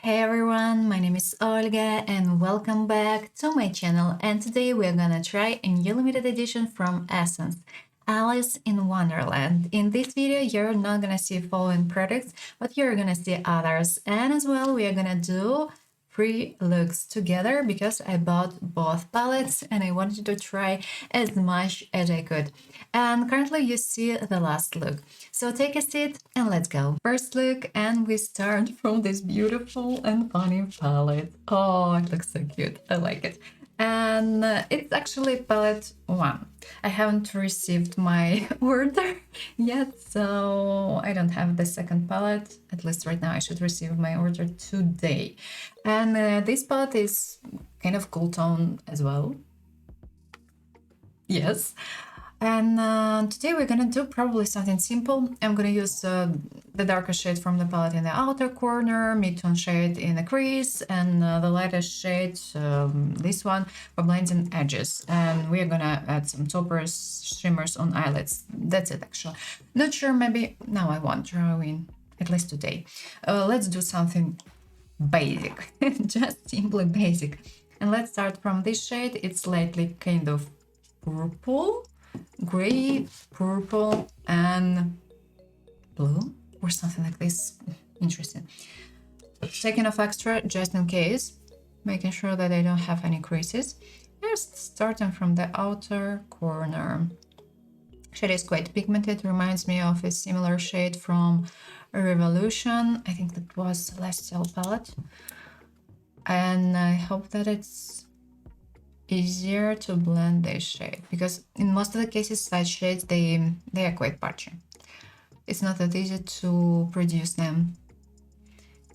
Hey everyone, my name is Olga and welcome back to my channel, and today we're gonna try a new limited edition from Essence, Alice in Wonderland. In this video you're not gonna see following products, but you're gonna see others, and as well we are gonna do 3 looks together because I bought both palettes and I wanted to try as much as I could. And currently you see the last look. So take a seat and let's go. First look, and we start from this beautiful and funny palette. Oh, it looks so cute. I like it. And it's actually palette 1. I haven't received my order yet, so I don't have the second palette. At least right now I should receive my order today. And this palette is kind of cool tone as well. Yes. And today we're gonna do probably something simple. I'm gonna use the darker shade from the palette in the outer corner, mid-tone shade in the crease, and the lightest shade, this one, for blending edges. And we're gonna add some toppers, shimmers on eyelids. That's it actually. Not sure, maybe now I won't draw in, at least today. Let's do something basic, just simply basic. And let's start from this shade. It's slightly kind of purple, gray, purple, and blue, or something like this. Interesting. Taking off extra just in case, making sure that I don't have any creases. Just starting from the outer corner. Shade is quite pigmented, reminds me of a similar shade from Revolution. I think that was Celestial palette. And I hope that it's easier to blend this shade, because in most of the cases such shades they are quite patchy. It's not that easy to produce them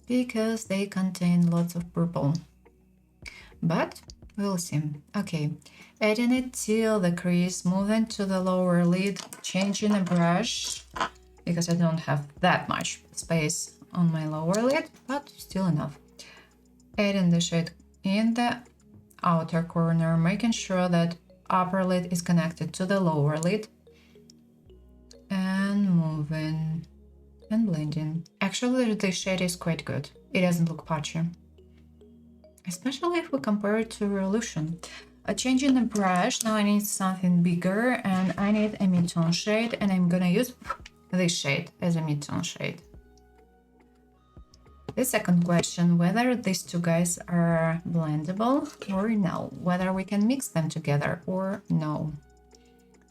because they contain lots of purple, but we'll see. Okay, adding it till the crease, moving to the lower lid, changing a brush because I don't have that much space on my lower lid, but still enough. Adding the shade in the outer corner, making sure that upper lid is connected to the lower lid, and moving and blending. Actually, the shade is quite good. It doesn't look patchy, especially if we compare it to Revolution. Changing the brush, now I need something bigger, and I need a mid-tone shade, and I'm gonna use this shade as a mid-tone shade. The second question, whether these two guys are blendable or no, whether we can mix them together or no.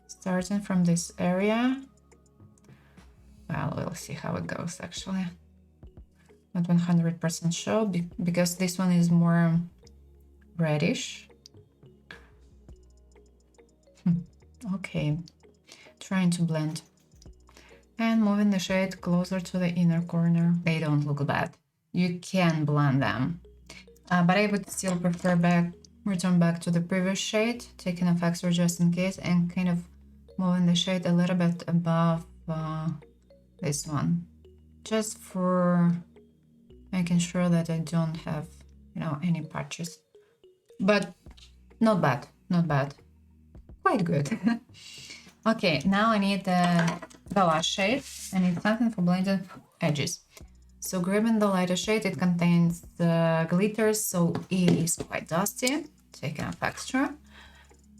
Starting from this area, well, we'll see how it goes actually. Not 100% sure because this one is more reddish. Okay, trying to blend and moving the shade closer to the inner corner. They don't look bad. You can blend them, but I would still prefer return back to the previous shade, taking off extra just in case, and kind of moving the shade a little bit above this one, just for making sure that I don't have, any patches. But not bad, not bad, quite good. Okay, now I need the last shade. I need something for blending edges. So grabbing the lighter shade, it contains the glitters, so it is quite dusty. Taking off extra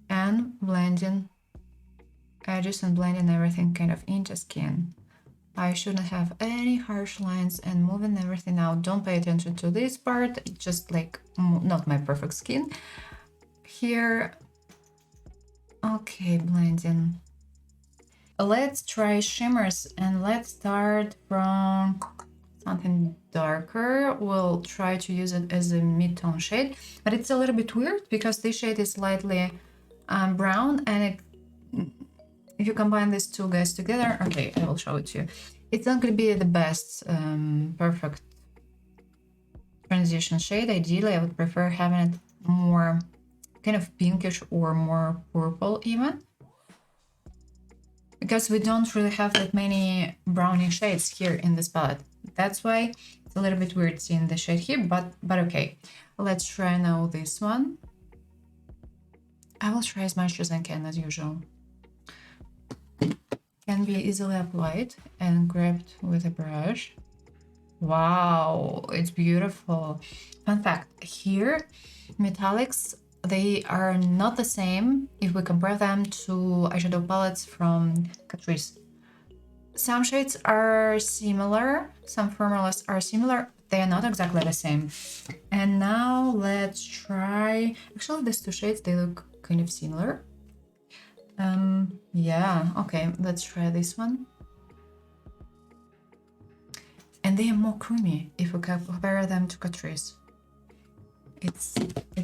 and blending edges and blending everything kind of into skin. I shouldn't have any harsh lines, and moving everything out. Don't pay attention to this part, it's just like not my perfect skin. Here, okay, blending. Let's try shimmers, and let's start from something darker. We'll try to use it as a mid-tone shade, but it's a little bit weird because this shade is slightly brown, and if you combine these two guys together, okay, I will show it to you. It's not going to be the best perfect transition shade. Ideally, I would prefer having it more kind of pinkish or more purple even, because we don't really have that many browning shades here in this palette. That's why it's a little bit weird seeing the shade here, but okay. Let's try now this one. I will try as much as I can, as usual. Can be easily applied and grabbed with a brush. Wow, it's beautiful. Fun fact, here, metallics, they are not the same if we compare them to eyeshadow palettes from Catrice. Some shades are similar, some formulas are similar, they are not exactly the same. And now let's try, actually these two shades, they look kind of similar. Yeah, okay, let's try this one. And they are more creamy if we compare them to Catrice. It's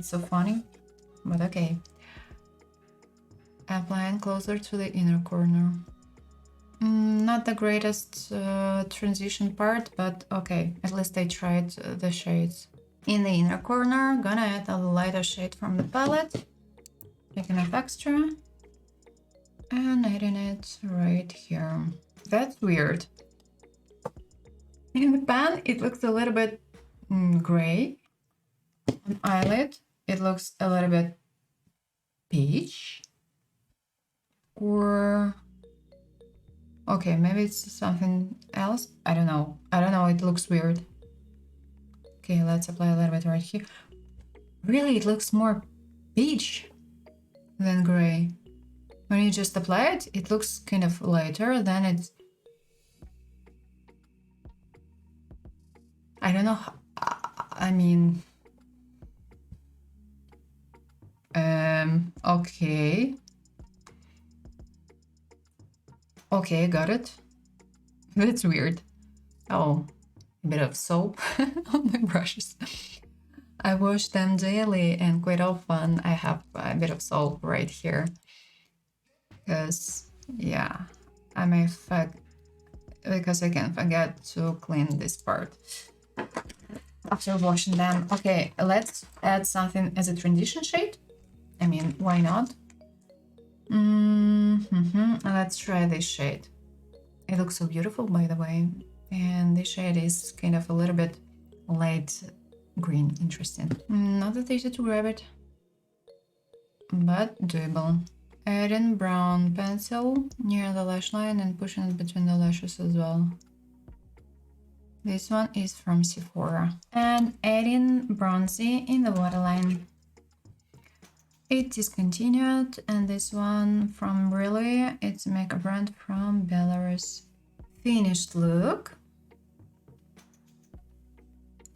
so funny, but okay. Applying closer to the inner corner. Not the greatest transition part, but okay, at least I tried the shades. In the inner corner, gonna add a lighter shade from the palette, taking off extra, and adding it right here. That's weird. In the pan, it looks a little bit gray. On eyelid, it looks a little bit peach. Or okay, maybe it's something else. I don't know. It looks weird. Okay, let's apply a little bit right here. Really, it looks more peach than gray. When you just apply it, it looks kind of lighter. Then it's... I don't know. I mean... okay. Okay, got it. That's weird. Oh, a bit of soap on my brushes. I wash them daily and quite often I have a bit of soap right here. Because, yeah, I may because I can forget to clean this part after washing them. Okay, let's add something as a transition shade. I mean, why not? Let's try this shade. It looks so beautiful, by the way. And this shade is kind of a little bit light green. Interesting. Not that easy to grab it, but doable. Adding brown pencil near the lash line and pushing it between the lashes as well. This one is from Sephora. And adding bronzy in the waterline. It discontinued, and this one from Really, it's a makeup brand from Belarus. Finished look.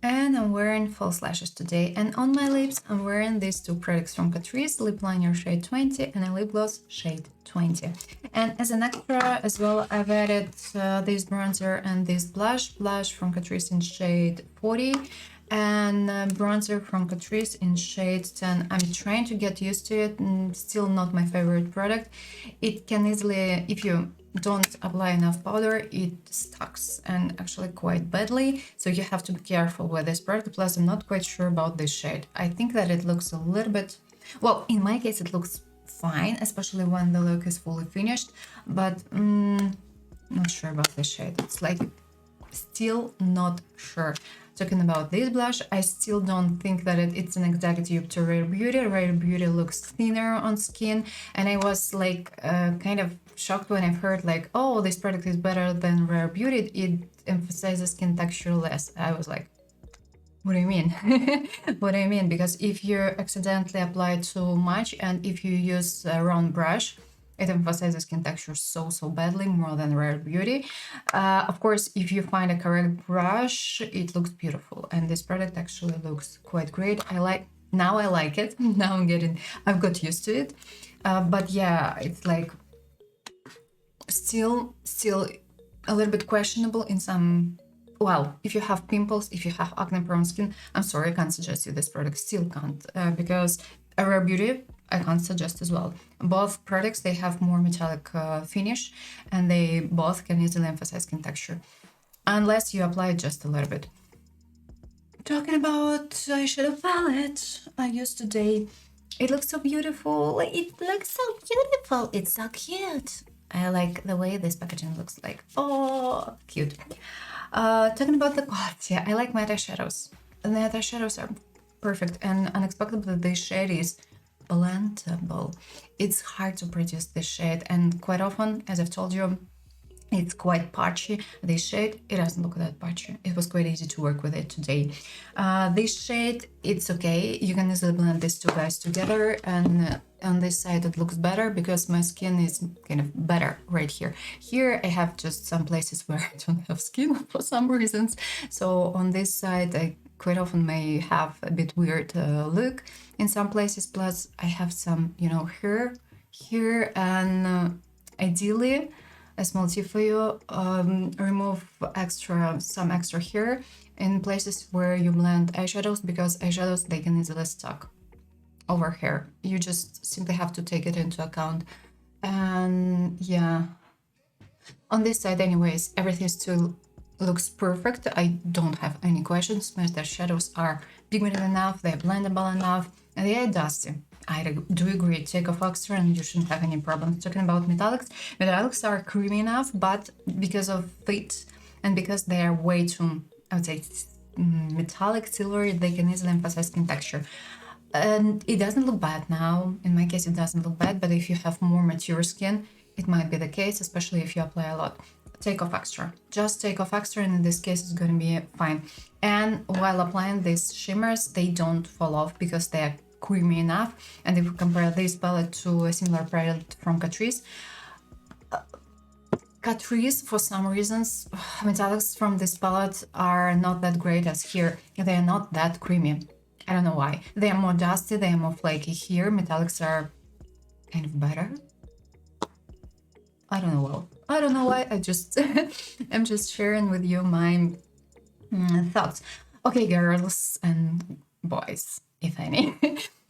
And I'm wearing false lashes today, and on my lips I'm wearing these two products from Catrice, lip liner shade 20 and a lip gloss shade 20. And as an extra as well, I've added this bronzer and this blush from Catrice in shade 40 and bronzer from Catrice in shade 10. I'm trying to get used to it, and still not my favorite product. It can easily, if you don't apply enough powder, it stucks, and actually quite badly, so you have to be careful with this product. Plus, I'm not quite sure about this shade. I think that it looks a little bit, well, in my case it looks fine, especially when the look is fully finished, but not sure about this shade. It's like still not sure. Talking about this blush, I still don't think that it's an exact dupe to Rare Beauty. Rare Beauty looks thinner on skin, and I was like kind of shocked when I've heard like, oh, this product is better than Rare Beauty. It emphasizes skin texture less. I was like, what do you mean? What do you mean? Because if you accidentally apply too much and if you use a round brush, it emphasizes skin texture so badly, more than Rare Beauty. Of course, if you find a correct brush, it looks beautiful. And this product actually looks quite great. I like it. Now I've got used to it. But yeah, it's like still a little bit questionable in some. Well, if you have pimples, if you have acne-prone skin, I'm sorry, I can't suggest you this product. Still can't, because a Rare Beauty, I can't suggest as well. Both products, they have more metallic finish, and they both can easily emphasize skin texture, unless you apply it just a little bit. Talking about eyeshadow palette I used today, it looks so beautiful. It looks so beautiful. It's so cute. I like the way this packaging looks like. Oh, cute. Talking about the quality, I like matte eyeshadows. The matte eyeshadows are perfect, and unexpectedly this shade is blendable. It's hard to produce this shade, and quite often, as I've told you, It's quite patchy. This shade, it doesn't look that patchy. It was quite easy to work with it today. This shade, it's okay. You can easily blend these two guys together, and on this side it looks better because my skin is kind of better right here. Here I have just some places where I don't have skin for some reasons. So on this side I quite often may have a bit weird look in some places. Plus I have some, you know, hair here, and ideally, a small tip for you, remove some extra hair in places where you blend eyeshadows, because eyeshadows, they can easily stuck over hair. You just simply have to take it into account. And yeah, on this side anyways, everything still looks perfect. I don't have any questions. My shadows are pigmented enough, they're blendable enough, and they are dusty. I do agree, take off extra and you shouldn't have any problems. Talking about metallics are creamy enough, but because of it and because they are way too, I would say, metallic, silvery, they can easily emphasize skin texture. And it doesn't look bad now. In my case, it doesn't look bad, but if you have more mature skin, it might be the case, especially if you apply a lot. Take off extra. Just take off extra, and in this case, it's going to be fine. And while applying these shimmers, they don't fall off because they are creamy enough. And if you compare this palette to a similar palette from Catrice, for some reasons, metallics from this palette are not that great as here. They are not that creamy. I don't know why. They are more dusty, they are more flaky here. Metallics are kind of better. I don't know why. I just I'm just sharing with you my thoughts. Okay, girls and boys, if any.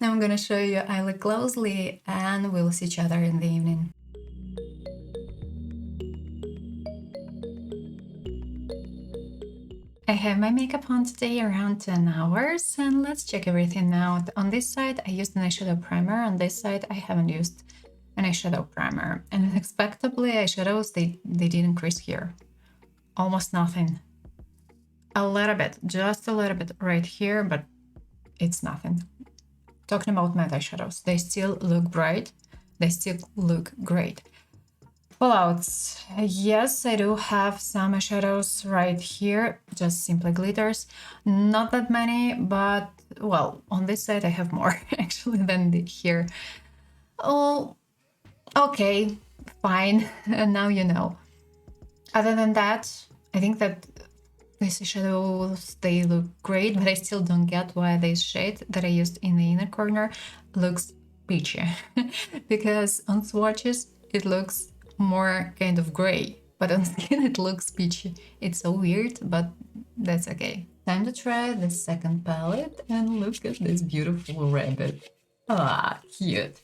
Now I'm gonna show you eye look closely, and we'll see each other in the evening. I have my makeup on today around 10 hours, and let's check everything out. On this side I used an eyeshadow primer, on this side I haven't used an eyeshadow primer, and unexpectedly eyeshadows, they did increase here. Almost nothing. A little bit, just a little bit right here, but it's nothing. Talking about matte eyeshadows, they still look bright, they still look great. Fallouts. Yes, I do have some eyeshadows right here, just simply glitters. Not that many, but well, on this side I have more actually than here. Oh, okay, fine, and now you know. Other than that, I think that these shadows, they look great, but I still don't get why this shade that I used in the inner corner looks peachy. Because on swatches it looks more kind of gray, but on skin it looks peachy. It's so weird, but that's okay. Time to try the second palette, and look at this beautiful rabbit. Ah, cute.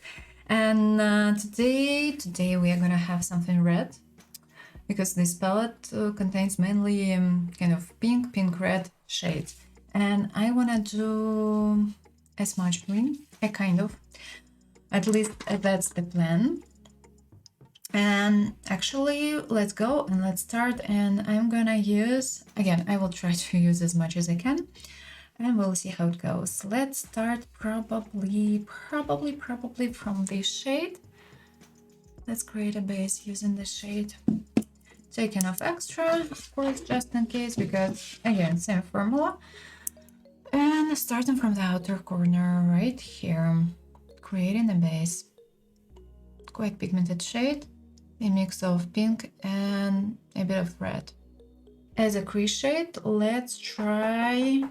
And today we are gonna have something red, because this palette contains mainly kind of pink red shades, and I wanna do a smudge queen, a kind of, at least that's the plan. And actually, let's go and let's start. And I'm gonna use, again, I will try to use as much as I can, and we'll see how it goes. Let's start probably from this shade. Let's create a base using this shade. Taking off extra, of course, just in case, because again, same formula. And starting from the outer corner right here, creating a base. Quite pigmented shade, a mix of pink and a bit of red. As a crease shade, let's try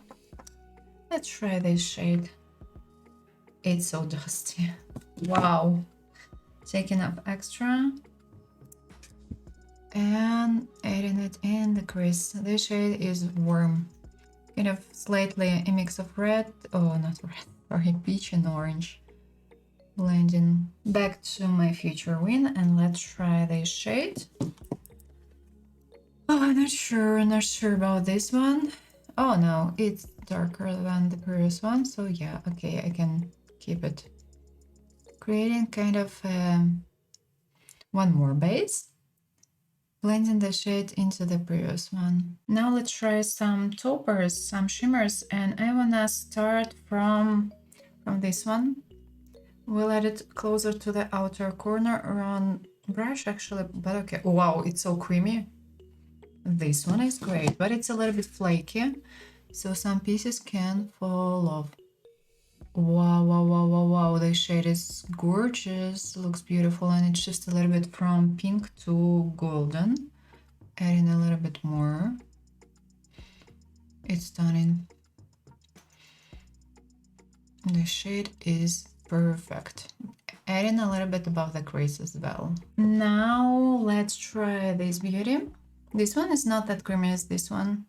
this shade. It's so dusty. Wow. Taking up extra and adding it in the crease. This shade is warm, kind of slightly a mix of red, oh not red, sorry, peach and orange. Blending back to my future win, and let's try this shade. Oh, I'm not sure about this one. Oh no, it's darker than the previous one, so yeah, okay, I can keep it. Creating kind of one more base, blending the shade into the previous one. Now let's try some taupers, some shimmers, and I wanna start from this one. We'll add it closer to the outer corner around brush actually, but okay. Wow, it's so creamy. This one is great, but it's a little bit flaky, so some pieces can fall off. Wow, wow, wow, wow, wow, the shade is gorgeous, looks beautiful, and it's just a little bit from pink to golden. Adding a little bit more. It's stunning. The shade is perfect. Adding a little bit above the crease as well. Now let's try this beauty. This one is not that creamy as this one,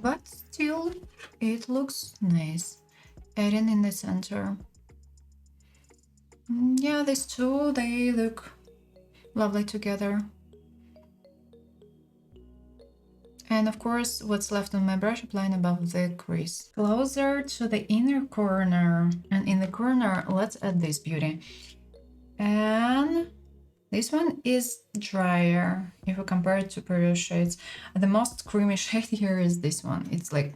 but still it looks nice. Adding in the center. Yeah, these two, they look lovely together. And of course, what's left on my brush, applying above the crease. Closer to the inner corner. And in the corner, let's add this beauty. And this one is drier if we compare it to previous shades. The most creamy shade here is this one. It's like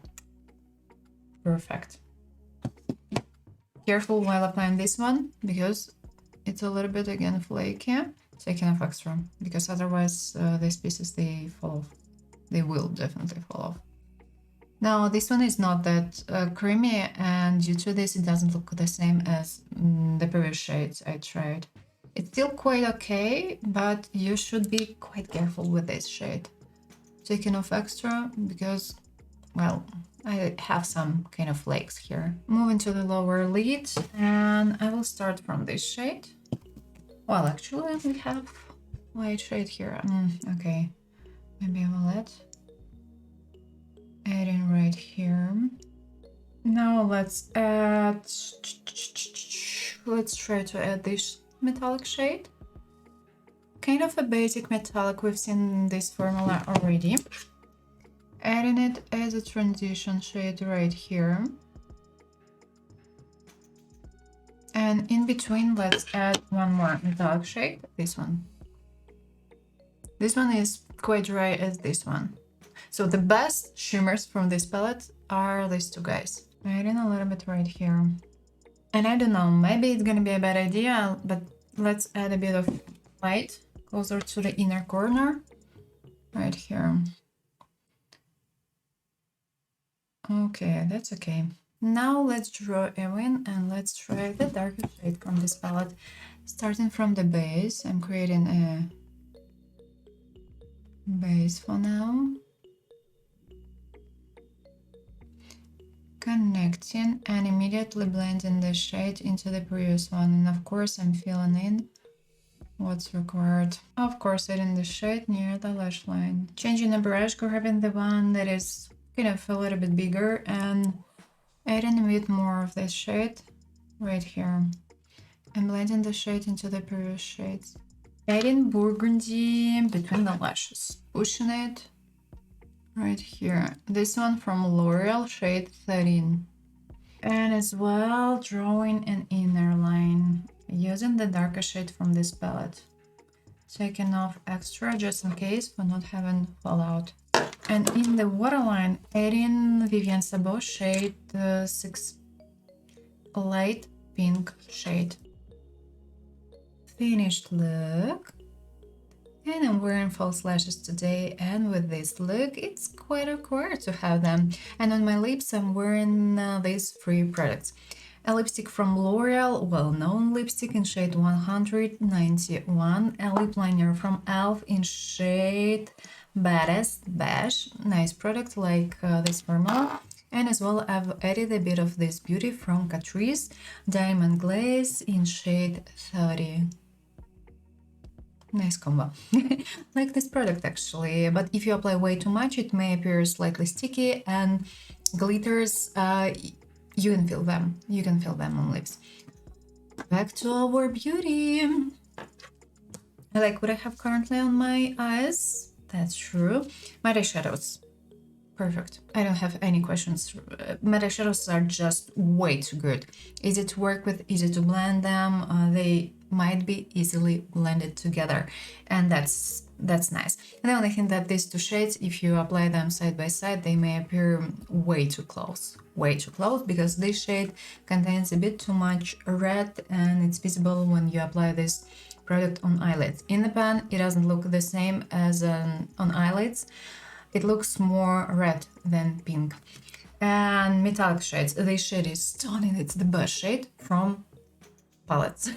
perfect. Careful while applying this one because it's a little bit again flaky. Taking off extra because otherwise these pieces, they fall off. They will definitely fall off. Now this one is not that creamy, and due to this it doesn't look the same as the previous shades I tried. It's still quite okay, but you should be quite careful with this shade. Taking off extra because, well, I have some kind of flakes here. Moving to the lower lid, and I will start from this shade. Well, actually we have white shade here. Okay, maybe I will add in right here. Now let's try to add this metallic shade. Kind of a basic metallic, we've seen this formula already. Adding it as a transition shade right here. And in between, let's add one more metallic shade, this one. This one is quite dry as this one. So the best shimmers from this palette are these two guys. Adding a little bit right here. And I don't know, maybe it's gonna be a bad idea, but let's add a bit of light closer to the inner corner, right here. Okay, that's okay. Now let's draw a wing and let's try the darker shade from this palette. Starting from the base, I'm creating a base for now. Connecting and immediately blending the shade into the previous one, and of course I'm filling in what's required. Of course, adding the shade near the lash line. Changing the brush, grabbing the one that is kind of a little bit bigger and adding a bit more of this shade right here and blending the shade into the previous shades. Adding burgundy between the lashes, pushing it right here. This one from L'Oreal, shade 13. And as well, drawing an inner line using the darker shade from this palette. Taking off extra just in case for not having fallout. And in the waterline, adding Vivienne Sabot shade 6, light pink shade. Finished look. And I'm wearing false lashes today, and with this look, it's quite required to have them. And on my lips, I'm wearing these 3 products. A lipstick from L'Oreal, well-known lipstick in shade 191. A lip liner from e.l.f. in shade Badass Beige. Nice product, like this formula. And as well, I've added a bit of this beauty from Catrice, Diamond Glaze in shade 30. Nice combo. Like this product actually, but if you apply way too much, it may appear slightly sticky and glitters. You can feel them. You can feel them on lips. Back to our beauty. I like what I have currently on my eyes. That's true. Matte eyeshadows. Perfect. I don't have any questions. Matte eyeshadows are just way too good. Easy to work with, easy to blend them. They might be easily blended together, and that's that's nice. And the only thing that these two shades, if you apply them side by side, they may appear way too close, because this shade contains a bit too much red, and it's visible when you apply this product on eyelids. In the pan, it doesn't look the same as on eyelids. It looks more red than pink. And metallic shades. This shade is stunning. It's the best shade from palettes.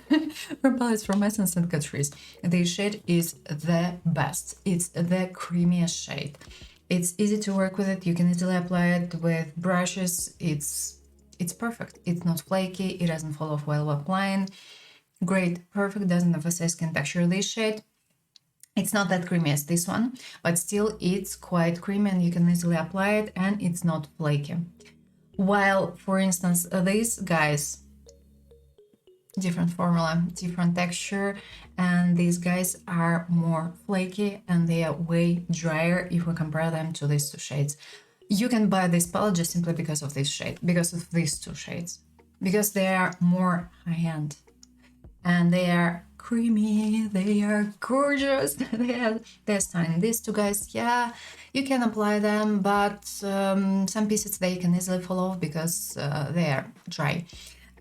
From palettes from Essence and Catrice. This shade is the best. It's the creamiest shade. It's easy to work with it. You can easily apply it with brushes. It's perfect. It's not flaky. It doesn't fall off while applying. Great, perfect, doesn't emphasize skin texture. This shade, it's not that creamy as this one, but still it's quite creamy and you can easily apply it and it's not flaky. While, for instance, these guys, different formula, different texture, and these guys are more flaky and they are way drier if we compare them to these two shades. You can buy this palette just simply because of this shade, because of these two shades, because they are more high-end. And they are creamy, they are gorgeous, they're stunning. These two guys, yeah, you can apply them, but some pieces they can easily fall off because they are dry.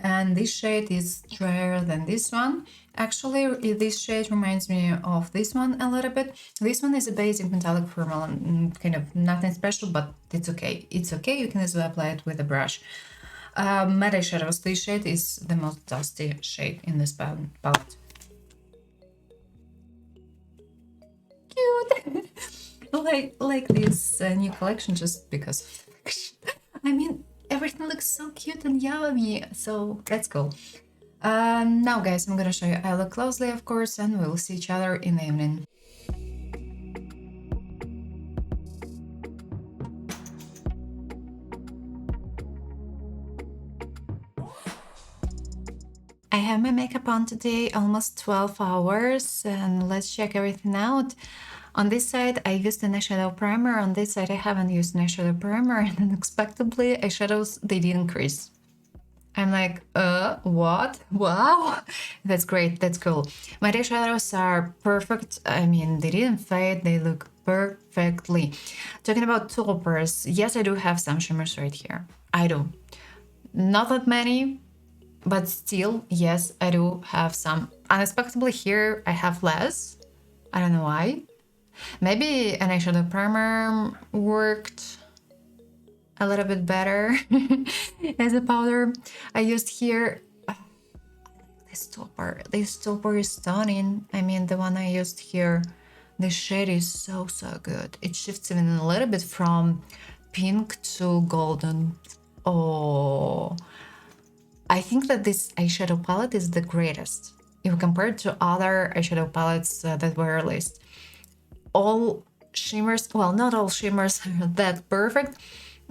And this shade is drier than this one. Actually, this shade reminds me of this one a little bit. This one is a basic metallic formula, kind of nothing special, but it's okay. It's okay, you can easily apply it with a brush. Matte eyeshadows. This shade is the most dusty shade in this palette. Cute! like this new collection just because. I mean, everything looks so cute and yummy, so let's go. Now guys, I'm gonna show you I look closely, of course, and we'll see each other in the evening. I have my makeup on today, almost 12 hours, and let's check everything out. On this side, I used an eyeshadow primer. On this side, I haven't used an eyeshadow primer, and unexpectedly, eyeshadows, they didn't crease. I'm like, what? Wow, that's great, that's cool. My eyeshadows are perfect. I mean, they didn't fade, they look perfectly. Talking about toppers, yes, I do have some shimmers right here. I do. Not that many, but still, yes, I do have some. Unexpectedly here, I have less. I don't know why. Maybe an eyeshadow primer worked a little bit better as a powder. I used here this topper. This topper is stunning. I mean, the one I used here, the shade is so good. It shifts even a little bit from pink to golden. Oh, I think that this eyeshadow palette is the greatest if compared to other eyeshadow palettes that were released. All shimmers, well, not all shimmers are that perfect,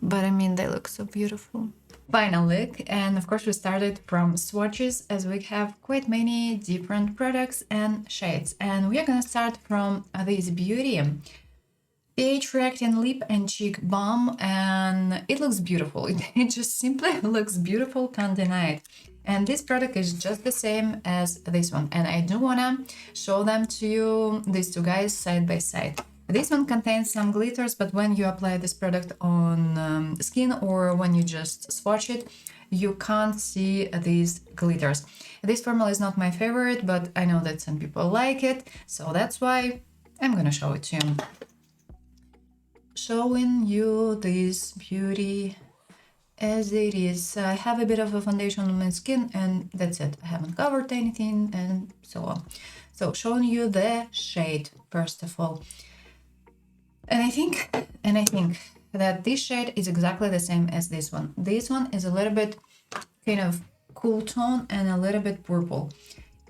but I mean, they look so beautiful. Final look, and of course we started from swatches as we have quite many different products and shades. And we are gonna start from this beauty pH reacting lip and cheek balm, and it looks beautiful. It just simply looks beautiful, can't deny it. And this product is just the same as this one, and I do wanna show them to you, these two guys, side by side. This one contains some glitters, but when you apply this product on skin or when you just swatch it, you can't see these glitters. This formula is not my favorite, but I know that some people like it, so that's why I'm gonna show it to you. Showing you this beauty as it is. I have a bit of a foundation on my skin and that's it. I haven't covered anything and so on. So showing you the shade first of all. And I think that this shade is exactly the same as this one. This one is a little bit kind of cool tone and a little bit purple.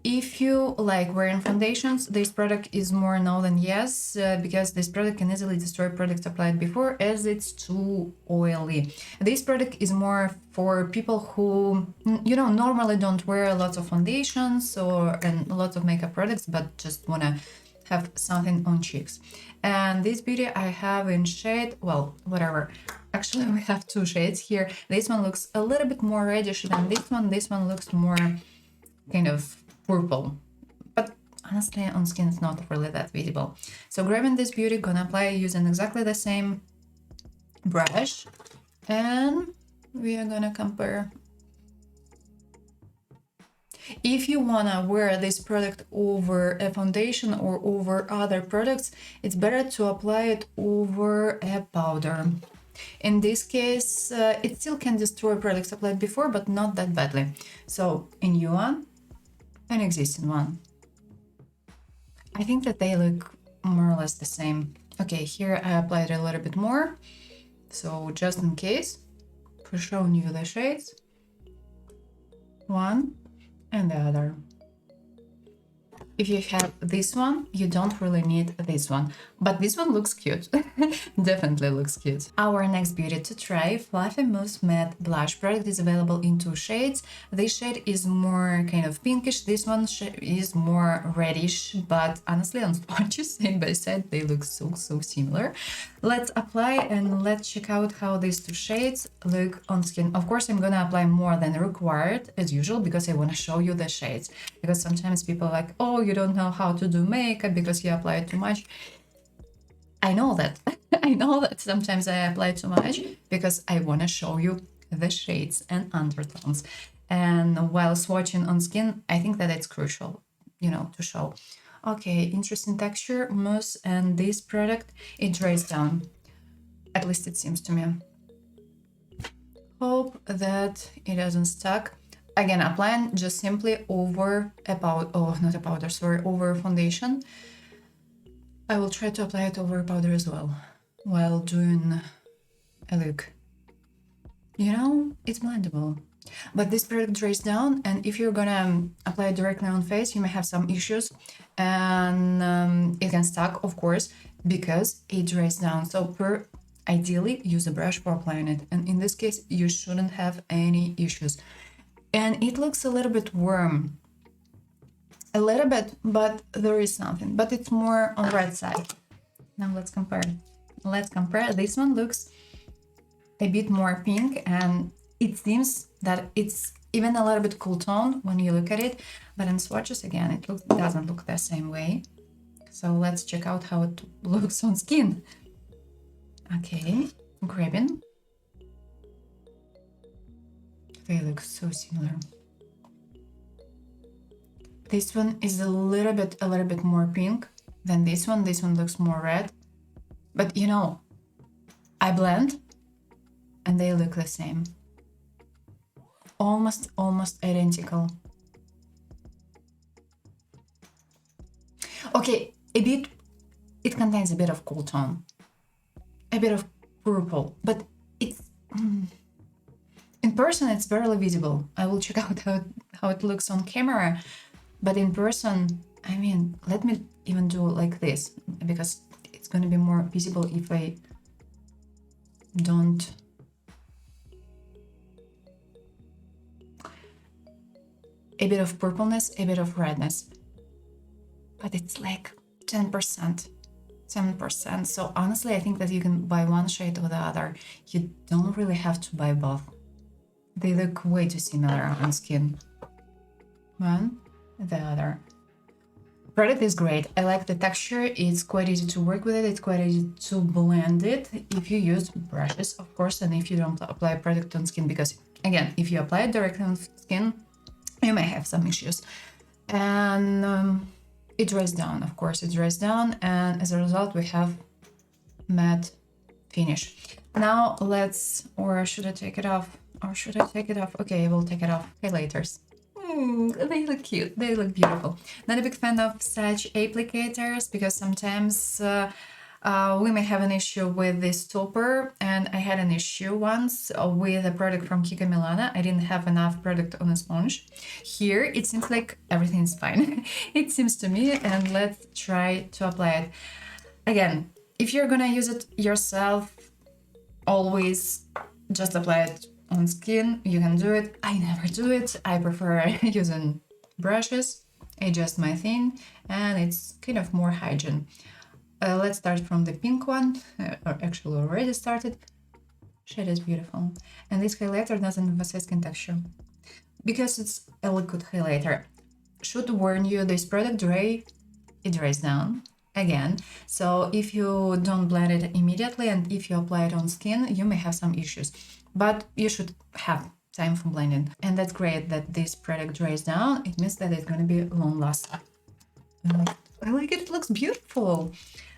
If you like wearing foundations, this product is more no than yes, because this product can easily destroy products applied before as it's too oily. This product is more for people who, you know, normally don't wear lots of foundations and lots of makeup products, but just wanna have something on cheeks. And this beauty I have in shade, well, whatever. Actually, we have two shades here. This one looks a little bit more reddish than this one. This one looks more kind of purple, but honestly on skin it's not really that visible. So grabbing this beauty, gonna apply using exactly the same brush, and we are gonna compare. If you wanna wear this product over a foundation or over other products, it's better to apply it over a powder. In this case, it still can destroy products applied before, but not that badly. So a new one, an existing one. I think that they look more or less the same. Okay, here I applied a little bit more. So just in case, for showing you the shades, one and the other. If you have this one, you don't really need this one, but this one looks cute. Definitely looks cute. Our next beauty to try, Fluffy Mousse Matte Blush product, is available in 2 shades. This shade is more kind of pinkish, this one is more reddish, but honestly on swatches side by side they look so similar. Let's apply and let's check out how these 2 shades look on skin. Of course I'm gonna apply more than required as usual because I want to show you the shades, because sometimes people are like, oh, you don't know how to do makeup because you apply too much. I know that. I know that sometimes I apply too much because I want to show you the shades and undertones. And while swatching on skin, I think that it's crucial, you know, to show. Okay, interesting texture, mousse, and this product, it dries down. At least it seems to me. Hope that it doesn't stuck. Again, applying just simply over a powder, oh, not a powder, sorry, over a foundation. I will try to apply it over a powder as well, while doing a look. You know, it's blendable. But this product dries down, and if you're gonna apply it directly on face, you may have some issues, and it can stuck, of course, because it dries down. So ideally, use a brush for applying it, and in this case, you shouldn't have any issues. And it looks a little bit warm. A little bit, but there is something. But it's more on the red side. Now let's compare. Let's compare. This one looks a bit more pink, and it seems that it's even a little bit cool tone when you look at it. But in swatches, again, it doesn't look the same way. So let's check out how it looks on skin. Okay, grabbing. They look so similar. This one is a little bit more pink than this one. This one looks more red. But you know, I blend and they look the same. Almost identical. Okay, it contains a bit of cool tone. A bit of purple, but it's in person it's barely visible. I will check out how it looks on camera. But in person, I mean, let me even do like this, because it's going to be more visible if I don't. A bit of purpleness, a bit of redness. But it's like 10%. 10%. So honestly, I think that you can buy one shade or the other. You don't really have to buy both. They look way too similar on skin. One, the other. Product is great. I like the texture. It's quite easy to work with it. It's quite easy to blend it if you use brushes, of course, and if you don't apply product on skin, because again, if you apply it directly on skin, you may have some issues. And it dries down, of course, it dries down, and as a result we have matte finish. Now let's, or should I take it off? Okay, I will take it off. Highlighters. They look cute, they look beautiful. Not a big fan of such applicators because sometimes we may have an issue with this topper, and I had an issue once with a product from Kiko Milana. I didn't have enough product on a sponge. Here it seems like everything's fine. It seems to me, and let's try to apply it. Again, if you're gonna use it yourself, always just apply it on skin. You can do it. I never do it. I prefer using brushes. It's just my thing, and it's kind of more hygiene. Let's start from the pink one, or actually already started. Shade is beautiful. And this highlighter doesn't emphasize skin texture because it's a liquid highlighter. should warn you, this product it dries down again. So if you don't blend it immediately and if you apply it on skin, you may have some issues, but you should have time for blending. And that's great that this product dries down. It means that it's going to be long lasting. I like it. It looks beautiful.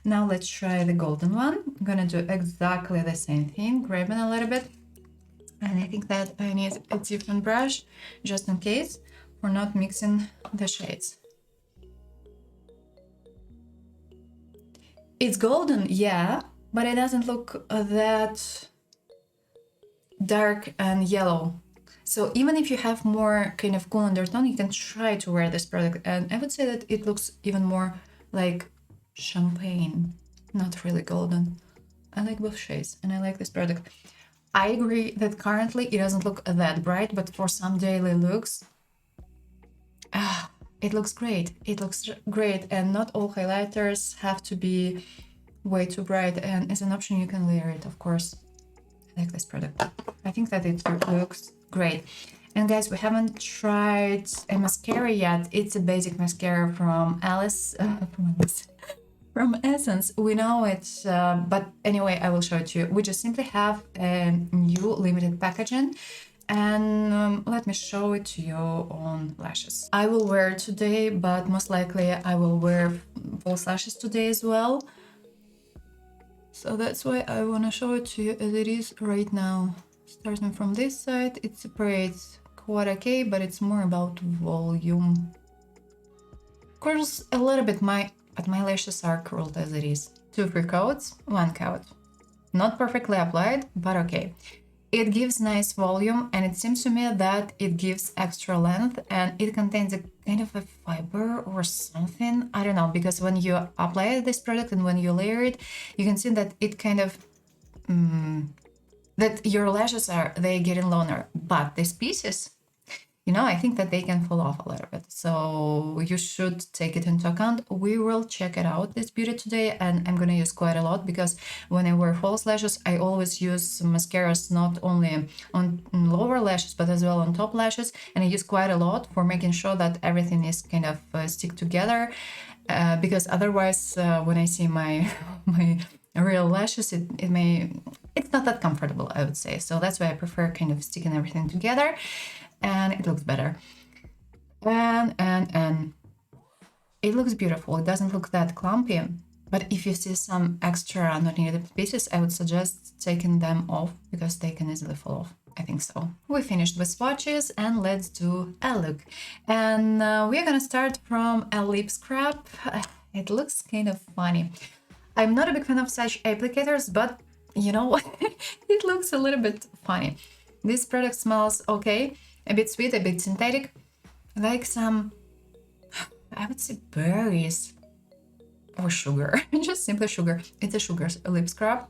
Now let's try the golden one. I'm gonna do exactly the same thing, grabbing a little bit. And I think that I need a different brush just in case for not mixing the shades. It's golden, yeah, but it doesn't look that dark and yellow. So even if you have more kind of cool undertone, you can try to wear this product. And I would say that it looks even more like champagne, not really golden. I like both shades and I like this product. I agree that currently it doesn't look that bright, but for some daily looks, it looks great. It looks great, and not all highlighters have to be way too bright. And as an option, you can layer it, of course. I like this product. I think that it looks great. And guys, we haven't tried a mascara yet. It's a basic mascara from from Essence. We know it, but anyway, I will show it to you. We just simply have a new limited packaging, and let me show it to you on lashes. I will wear it today, but most likely I will wear false lashes today as well. So that's why I want to show it to you as it is right now. Starting from this side, it separates quite okay, but it's more about volume. Curls a little bit, but my lashes are curled as it is. 2-3 coats, 1 coat. Not perfectly applied, but okay. It gives nice volume, and it seems to me that it gives extra length, and it contains a kind of a fiber or something. I don't know, because when you apply this product and when you layer it, you can see that it kind of that your lashes they getting longer, but these pieces, you know, I think that they can fall off a little bit. So you should take it into account. We will check it out, this beauty, today, and I'm gonna use quite a lot, because when I wear false lashes, I always use mascaras not only on lower lashes, but as well on top lashes. And I use quite a lot for making sure that everything is kind of stick together, because otherwise, when I see my real lashes, it's not that comfortable, I would say. So that's why I prefer kind of sticking everything together, and it looks better. And it looks beautiful. It doesn't look that clumpy, but if you see some extra not needed pieces, I would suggest taking them off, because they can easily fall off. I think so. We finished with swatches, and let's do a look. And we're gonna start from a lip scrub. It looks kind of funny. I'm not a big fan of such applicators, but you know what? It looks a little bit funny. This product smells okay, a bit sweet, a bit synthetic, like some, I would say, berries or sugar, just simply sugar. It's a sugar lip scrub,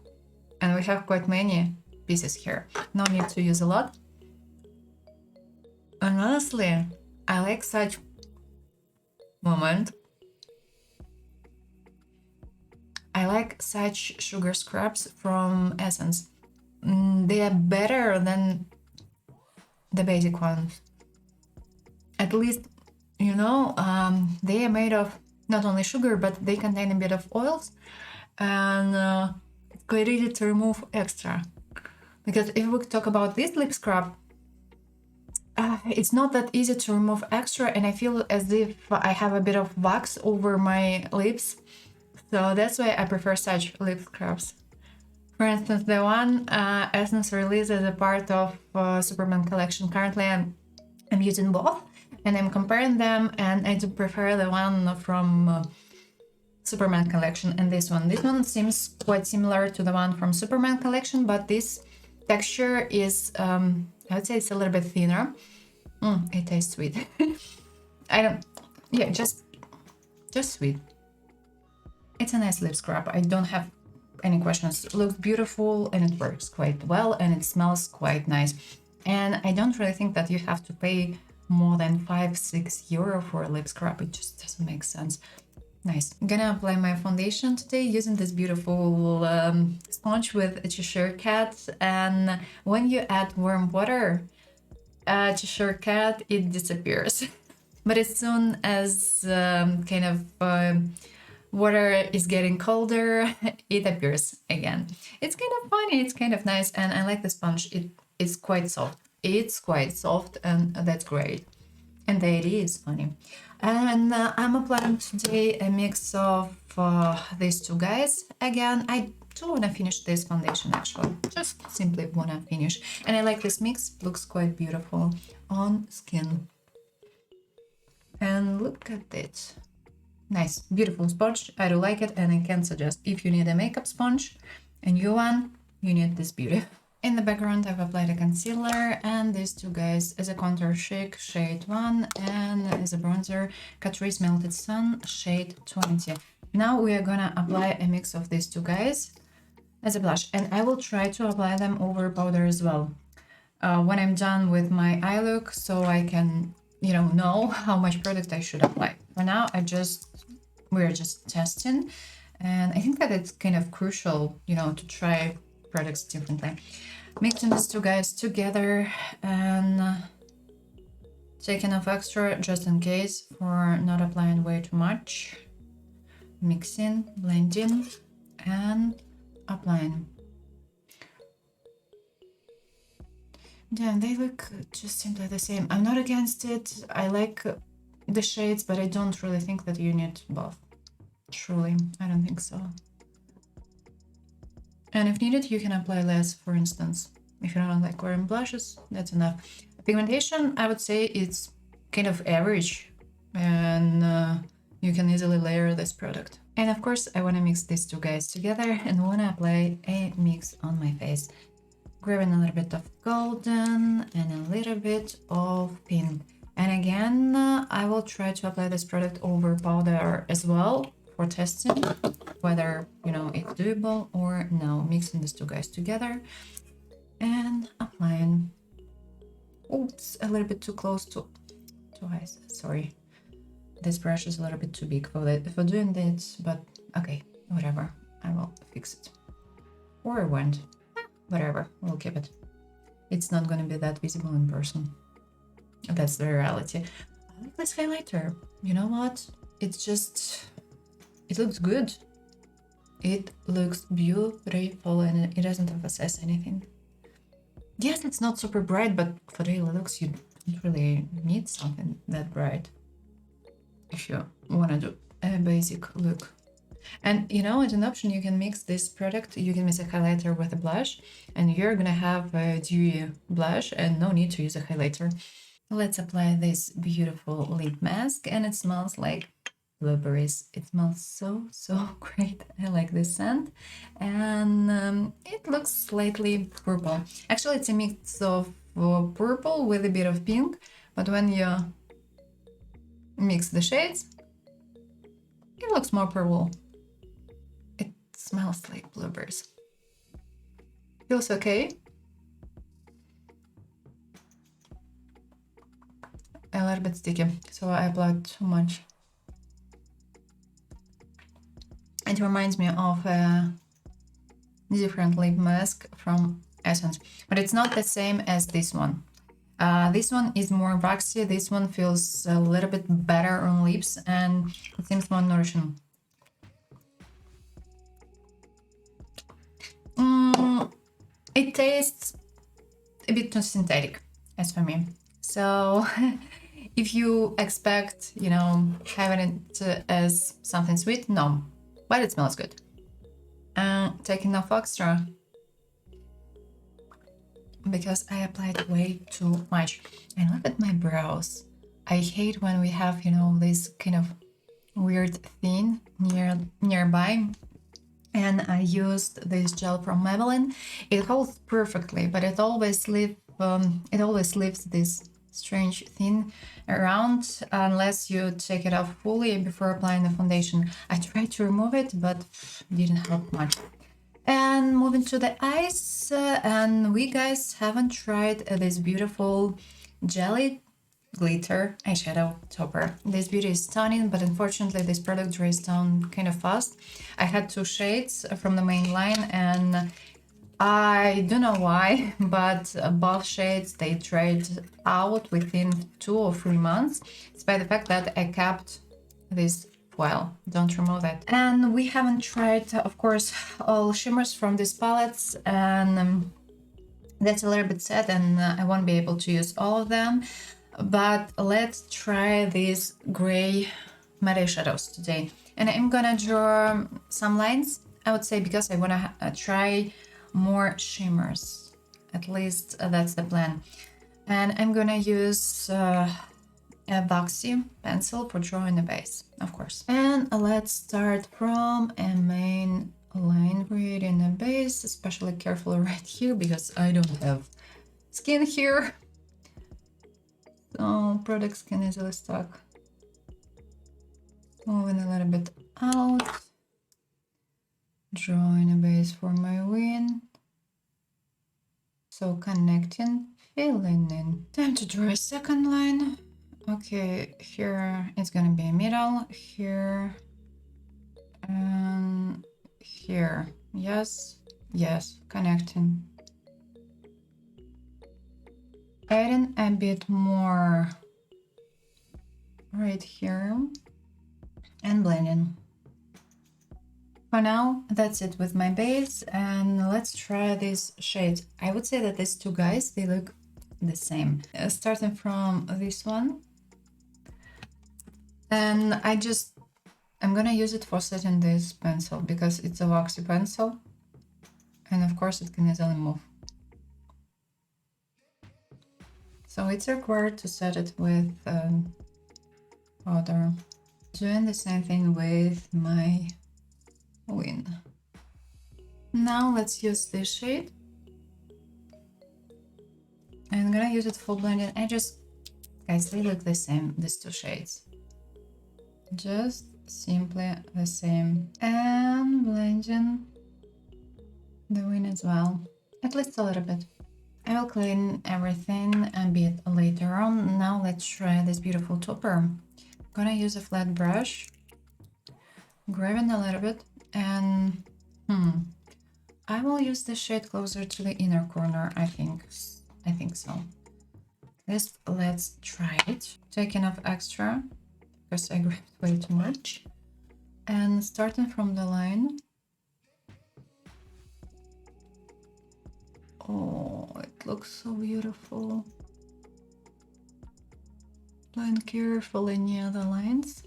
and we have quite many pieces here. No need to use a lot. And honestly, I like such moment. I like such sugar scrubs from Essence. They are better than the basic ones. At least, you know, they are made of not only sugar, but they contain a bit of oils, and it's quite easy to remove extra. Because if we talk about this lip scrub, it's not that easy to remove extra, and I feel as if I have a bit of wax over my lips. So that's why I prefer such lip scrubs. For instance, the one Essence released as a part of Superman collection. Currently, I'm using both, and I'm comparing them, and I do prefer the one from Superman collection and this one. This one seems quite similar to the one from Superman collection, but this texture is, I would say, it's a little bit thinner. It tastes sweet. Just sweet. It's a nice lip scrub. I don't have any questions. It looks beautiful, and it works quite well, and it smells quite nice. And I don't really think that you have to pay more than 5-6 euro for a lip scrub. It just doesn't make sense. Nice. I'm gonna apply my foundation today using this beautiful sponge with a Cheshire Cat. And when you add warm water, Cheshire Cat, it disappears. But as soon as kind of water is getting colder, it appears again. It's kind of funny, it's kind of nice, and I like the sponge. It is quite soft. It's quite soft, and that's great. And the idea is funny. And I'm applying today a mix of these two guys. Again, I do want to finish this foundation actually. Just simply want to finish. And I like this mix. Looks quite beautiful on skin. And look at it. Nice, beautiful sponge. I do like it, and I can suggest if you need a makeup sponge, a new one, you need this beauty. In the background, I've applied a concealer and these two guys as a contour shake, shade 1, and as a bronzer, Catrice Melted Sun, shade 20. Now we are gonna apply a mix of these two guys as a blush, and I will try to apply them over powder as well when I'm done with my eye look, so I can, you know how much product I should apply. For now, we're just testing, and I think that it's kind of crucial, to try products differently. Mixing these two guys together and taking off extra just in case for not applying way too much. Mixing, blending, and applying. Yeah, they look just simply the same. I'm not against it. I like the shades, but I don't really think that you need both. Truly, I don't think so. And if needed, you can apply less, for instance. If you don't like wearing blushes, that's enough. Pigmentation, I would say it's kind of average, and you can easily layer this product. And of course, I want to mix these two guys together and want to apply a mix on my face. Grabbing a little bit of golden and a little bit of pink. And again, I will try to apply this product over powder as well for testing whether, it's doable or no. Mixing these two guys together and applying. Oops, a little bit too close to eyes. Sorry. This brush is a little bit too big for doing this, but okay, whatever. I will fix it. Or I won't. Whatever, we'll keep it. It's not going to be that visible in person. That's the reality. I like this highlighter. You know what? It looks good. It looks beautiful, and it doesn't emphasize anything. Yes, it's not super bright, but for daily looks, you don't really need something that bright if you want to do a basic look. And as an option, you can mix this product. You can mix a highlighter with a blush, and you're gonna have a dewy blush and no need to use a highlighter. Let's apply this beautiful lip mask, and it smells like blueberries. It smells so great. I like this scent, and it looks slightly purple. Actually, it's a mix of purple with a bit of pink, but when you mix the shades, it looks more purple. It smells like blueberries. Feels okay. A little bit sticky, so I applied too much. It reminds me of a different lip mask from Essence, but it's not the same as this one. This one is more waxy. This one feels a little bit better on lips, and it seems more nourishing. It tastes a bit too synthetic, as for me. So if you expect, having it as something sweet, no. But it smells good. Taking off extra because I applied way too much. And look at my brows. I hate when we have, this kind of weird thin nearby. And I used this gel from Maybelline. It holds perfectly, but it always leaves this strange thin around unless you take it off fully before applying the foundation. I tried to remove it, but didn't help much. And moving to the eyes, and we guys haven't tried this beautiful jelly glitter eyeshadow topper. This beauty is stunning, but unfortunately this product dries down kind of fast. I had two shades from the main line, and I don't know why, but both shades, they tried out within 2 or 3 months. It's by the fact that I kept this foil. Don't remove that. And we haven't tried, of course, all shimmers from these palettes, and that's a little bit sad, and I won't be able to use all of them. But let's try these gray matte eyeshadows today. And I'm gonna draw some lines, I would say, because I wanna try more shimmers. At least that's the plan. And I'm gonna use a waxy pencil for drawing a base, of course. And let's start from a main line, creating a base, especially careful right here because I don't have skin here. So product skin easily stuck. Moving a little bit out. Drawing a base for my wing. So connecting, filling in. Time to draw a second line. Okay, here it's gonna be a middle, here and here. Yes, yes, connecting. Adding a bit more right here and blending. For now, that's it with my base, and let's try these shades. I would say that these two guys, they look the same. Starting from this one, and I'm gonna use it for setting this pencil because it's a waxy pencil, and of course it can easily move. So it's required to set it with powder. Doing the same thing with my wing. Now let's use this shade. I'm gonna use it for blending. Guys, they look the same, these two shades. Just simply the same. And blending the wing as well, at least a little bit. I will clean everything a bit later on. Now let's try this beautiful topper. I'm gonna use a flat brush, grabbing a little bit, and I will use the shade closer to the inner corner, I think so. Let's try it. Taking off extra because I grabbed way too much. And starting from the line. Oh, it looks so beautiful. Blend carefully near the lines.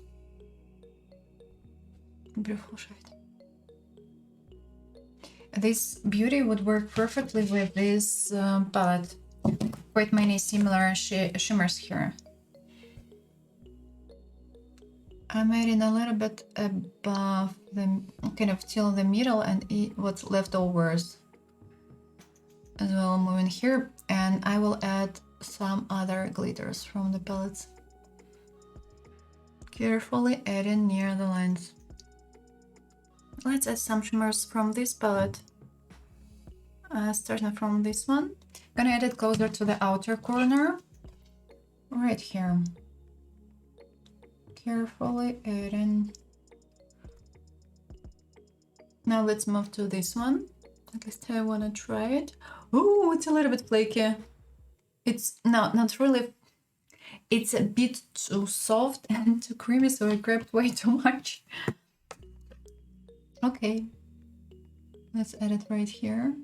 Beautiful shade. This beauty would work perfectly with this palette. Quite many similar shimmers here. I made it a little bit above the, kind of till the middle, and what's left overs as well, moving here. And I will add some other glitters from the palettes. Carefully adding near the lines. Let's add some shimmers from this palette. Starting from this one. Gonna add it closer to the outer corner. Right here. Carefully adding. Now let's move to this one. At least I wanna try it. Oh, it's a little bit flaky. It's not really. It's a bit too soft and too creamy, so I grabbed way too much. Okay, let's add it right here.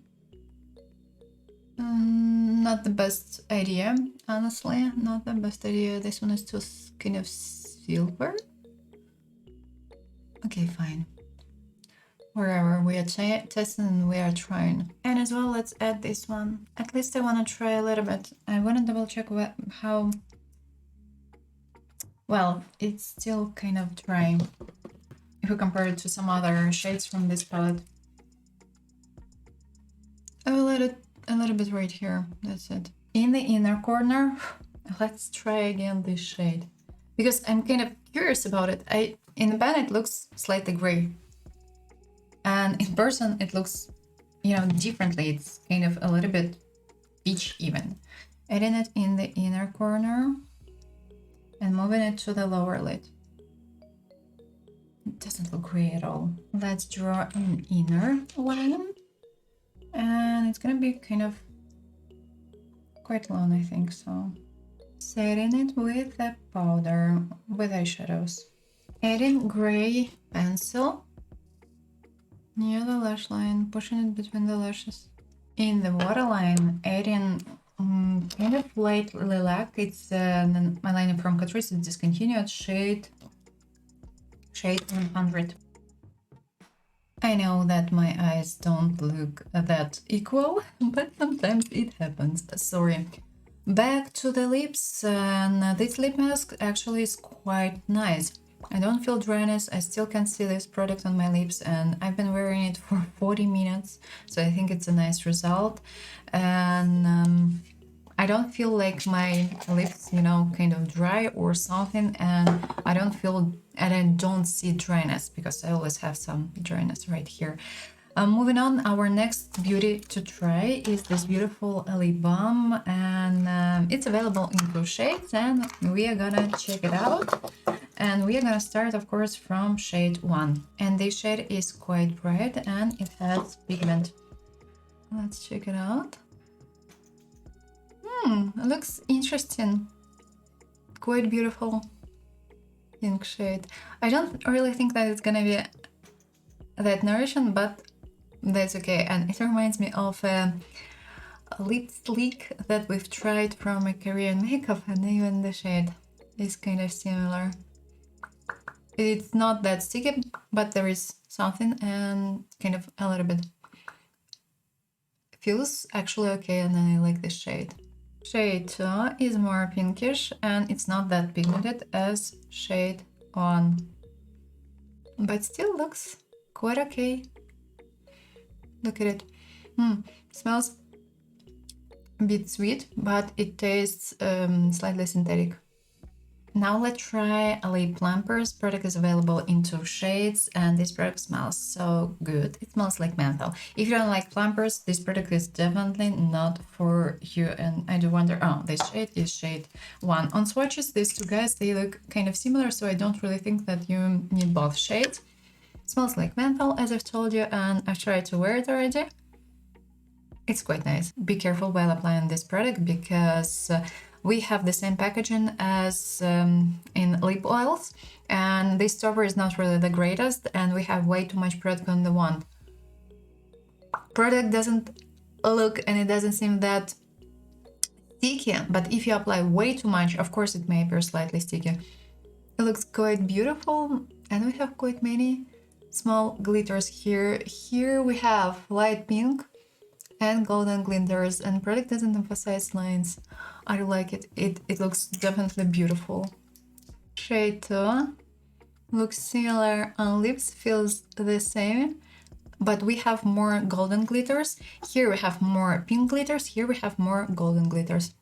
Not the best idea, honestly. Not the best idea. This one is too kind of silver. Okay, fine. Wherever we are testing, we are trying. And as well, let's add this one. At least I want to try a little bit. I want to double check how. Well, it's still kind of dry if we compare it to some other shades from this palette. I will add it a little bit right here. That's it. In the inner corner, let's try again this shade because I'm kind of curious about it. In the pan it looks slightly gray, and in person it looks, differently. It's kind of a little bit peach even. Adding it in the inner corner and moving it to the lower lid. It doesn't look gray at all. Let's draw an inner line. and it's gonna be kind of quite long, I think so. Setting it with a powder, with eyeshadows. Adding gray pencil near the lash line, pushing it between the lashes. In the waterline, adding kind of light lilac. It's my liner from Catrice, it's discontinued, shade 100. I know that my eyes don't look that equal, but sometimes it happens, sorry. Back to the lips, and this lip mask actually is quite nice. I don't feel dryness, I still can see this product on my lips, and I've been wearing it for 40 minutes, so I think it's a nice result. And I don't feel like my lips, you know, kind of dry or something, and I don't see dryness, because I always have some dryness right here. Moving on, our next beauty to try is this beautiful lip balm, and it's available in 2 shades, and we are gonna check it out. And we are gonna start, of course, from shade 1. And this shade is quite bright and it has pigment. Let's check it out. It looks interesting. Quite beautiful pink shade. I don't really think that it's gonna be that nourishing, but that's okay. And it reminds me of a lip sleek that we've tried from a Korean makeup, and even the shade is kind of similar. It's not that sticky, but there is something, and kind of a little bit. It feels actually okay, and I like this shade. Shade 2 is more pinkish, and it's not that pigmented as shade 1, but still looks quite okay. Look at it. Smells a bit sweet, but it tastes slightly synthetic. Now let's try lip plumpers. Product is available in 2 shades, and this product smells so good. It smells like menthol. If you don't like plumpers, this product is definitely not for you. And I do wonder, this shade is shade 1. On swatches, these 2 guys, they look kind of similar, so I don't really think that you need both shades. It smells like menthol, as I've told you, and I've tried to wear it already. It's quite nice. Be careful while applying this product, because we have the same packaging as in lip oils, and this stopper is not really the greatest, and we have way too much product on the wand. Product doesn't look, and it doesn't seem that sticky, but if you apply way too much, of course it may appear slightly sticky. It looks quite beautiful, and we have quite many small glitters here. Here we have light pink and golden glitters, and product doesn't emphasize lines. I like it. It looks definitely beautiful. Shade 2 looks similar on lips, feels the same, but we have more golden glitters. Here we have more pink glitters, here we have more golden glitters.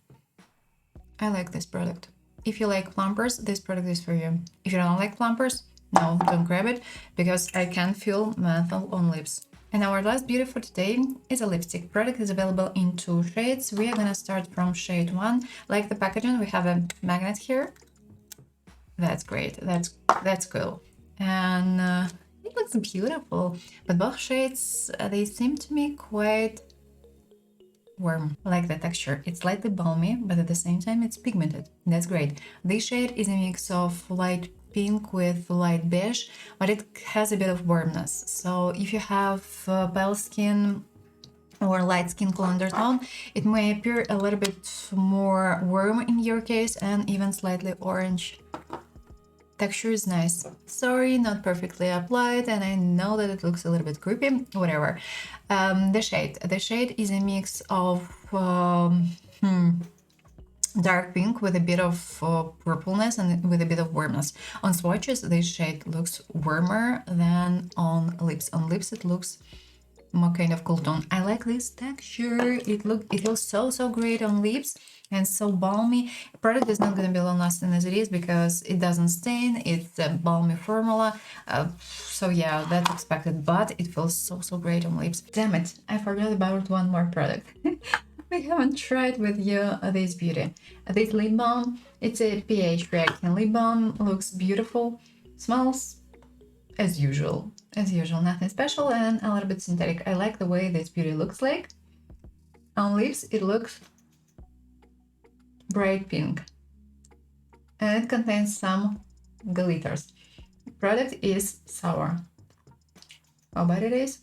I like this product. If you like plumpers, this product is for you. If you don't like plumpers, no, don't grab it, because I can feel menthol on lips. And our last beauty for today is a lipstick. Product is available in 2 shades. We are gonna start from shade 1. Like the packaging, we have a magnet here. That's great. That's cool. And it looks beautiful. But both shades, they seem to me quite warm. I like the texture. It's slightly balmy, but at the same time it's pigmented. That's great. This shade is a mix of light pink with light beige, but it has a bit of warmness. So if you have pale skin or light skin cool undertone, it may appear a little bit more warm in your case, and even slightly orange. Texture is nice. Sorry, not perfectly applied, and I know that it looks a little bit creepy. Whatever. The shade is a mix of dark pink with a bit of purpleness and with a bit of warmness. On swatches, this shade looks warmer than on lips. On lips, it looks more kind of cool tone. I like this texture. It looks so great on lips and so balmy. Product is not gonna be long lasting as it is, because it doesn't stain. It's a balmy formula. So yeah, that's expected, but it feels so great on lips. Damn it, I forgot about one more product. I haven't tried with you this beauty. This lip balm, it's a pH reacting lip balm, looks beautiful, smells as usual. as usual, nothing special and a little bit synthetic. I like the way this beauty looks like. On lips, it looks bright pink. And it contains some glitters. Product is sour. How bad it is?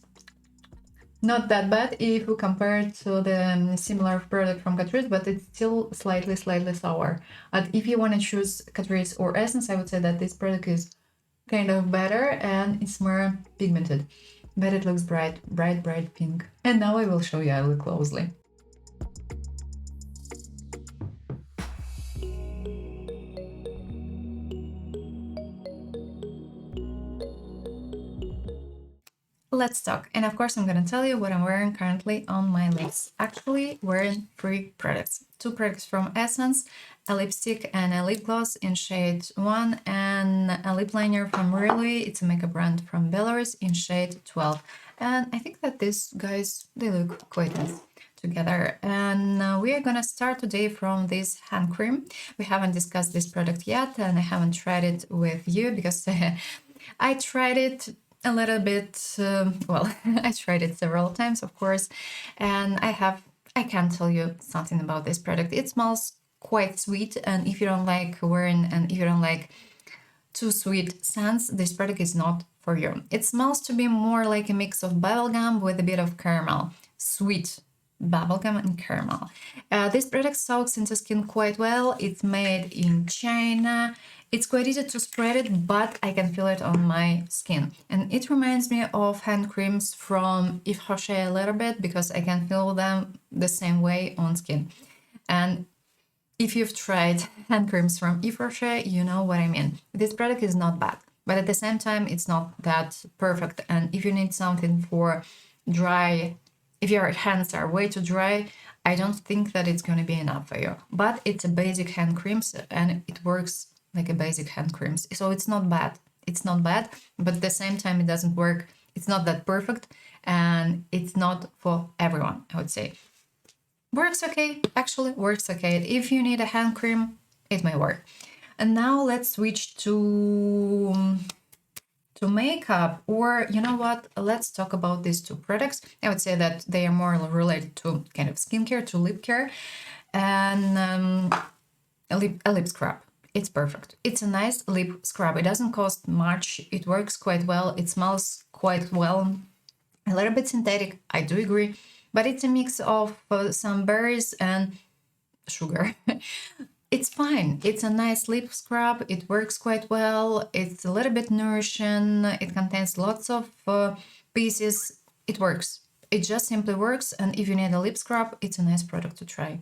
Not that bad if you compare it to the similar product from Catrice, but it's still slightly sour. But if you want to choose Catrice or Essence, I would say that this product is kind of better and it's more pigmented. But it looks bright pink. And now I will show you a little closely. Let's talk. And of course, I'm gonna tell you what I'm wearing currently on my lips. Actually, wearing 3 products. 2 products from Essence, a lipstick and a lip gloss in shade 1, and a lip liner from Really. It's a makeup brand from Belarus in shade 12. And I think that these guys, they look quite nice together. And we are gonna start today from this hand cream. We haven't discussed this product yet, and I haven't tried it with you because I tried it a little bit, well, I tried it several times, of course, and I can tell you something about this product. It smells quite sweet, and if you don't like wearing and if you don't like too sweet scents, this product is not for you. It smells to be more like a mix of bubblegum with a bit of caramel, sweet bubblegum and caramel. This product soaks into skin quite well. It's made in China. It's quite easy to spread it, but I can feel it on my skin. And it reminds me of hand creams from Yves Rocher a little bit because I can feel them the same way on skin. And if you've tried hand creams from Yves Rocher, you know what I mean. This product is not bad, but at the same time, it's not that perfect. And if you need something for dry, if your hands are way too dry, I don't think that it's going to be enough for you. But it's a basic hand cream and it works like a basic hand creams. So it's not bad. It's not bad, but at the same time, it doesn't work. It's not that perfect and it's not for everyone, I would say. Works okay, actually works okay. If you need a hand cream, it may work. And now let's switch to makeup, or you know what, let's talk about these 2 products. I would say that they are more related to kind of skincare, to lip care, and a lip scrub. It's perfect. It's a nice lip scrub. It doesn't cost much. It works quite well. It smells quite well. A little bit synthetic, I do agree, but it's a mix of some berries and sugar. It's fine. It's a nice lip scrub. It works quite well. It's a little bit nourishing. It contains lots of pieces. It works. It just simply works. And if you need a lip scrub, it's a nice product to try.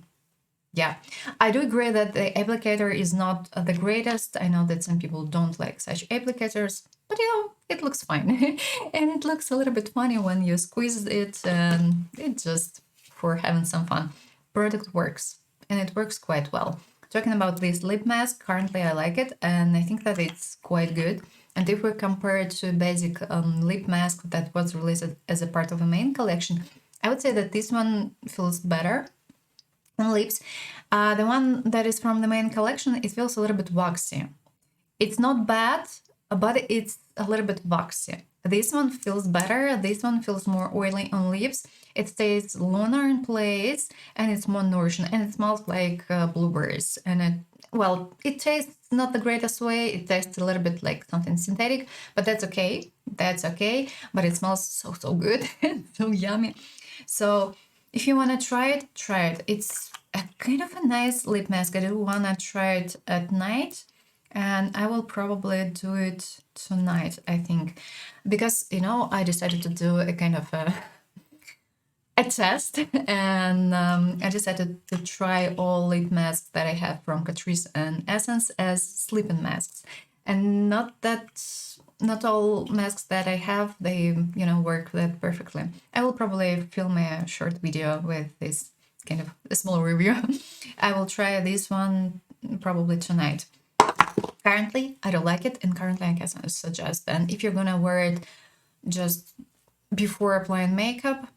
Yeah, I do agree that the applicator is not the greatest. I know that some people don't like such applicators, but you know, it looks fine. And it looks a little bit funny when you squeeze it, and it's just for having some fun. Product works, and it works quite well. Talking about this lip mask, currently I like it, and I think that it's quite good. And if we compare it to a basic lip mask that was released as a part of a main collection, I would say that this one feels better on lips. The one that is from the main collection, it feels a little bit waxy. It's not bad, but it's a little bit waxy. This one feels better. This one feels more oily on lips. It stays longer in place and it's more nourishing, and it smells like blueberries. And it tastes not the greatest way. It tastes a little bit like something synthetic, but that's okay. That's okay. But it smells so good, so yummy. So if you want to try it, try it. It's a kind of a nice lip mask. I do want to try it at night, and I will probably do it tonight, I think, because, you know, I decided to do a kind of a test, and I decided to try all lip masks that I have from Catrice and Essence as sleeping masks. And not all masks that I have, they, you know, work that perfectly. I will probably film a short video with this kind of a small review. I will try this one probably tonight. Currently, I don't like it, and currently I can suggest. And if you're gonna wear it just before applying makeup,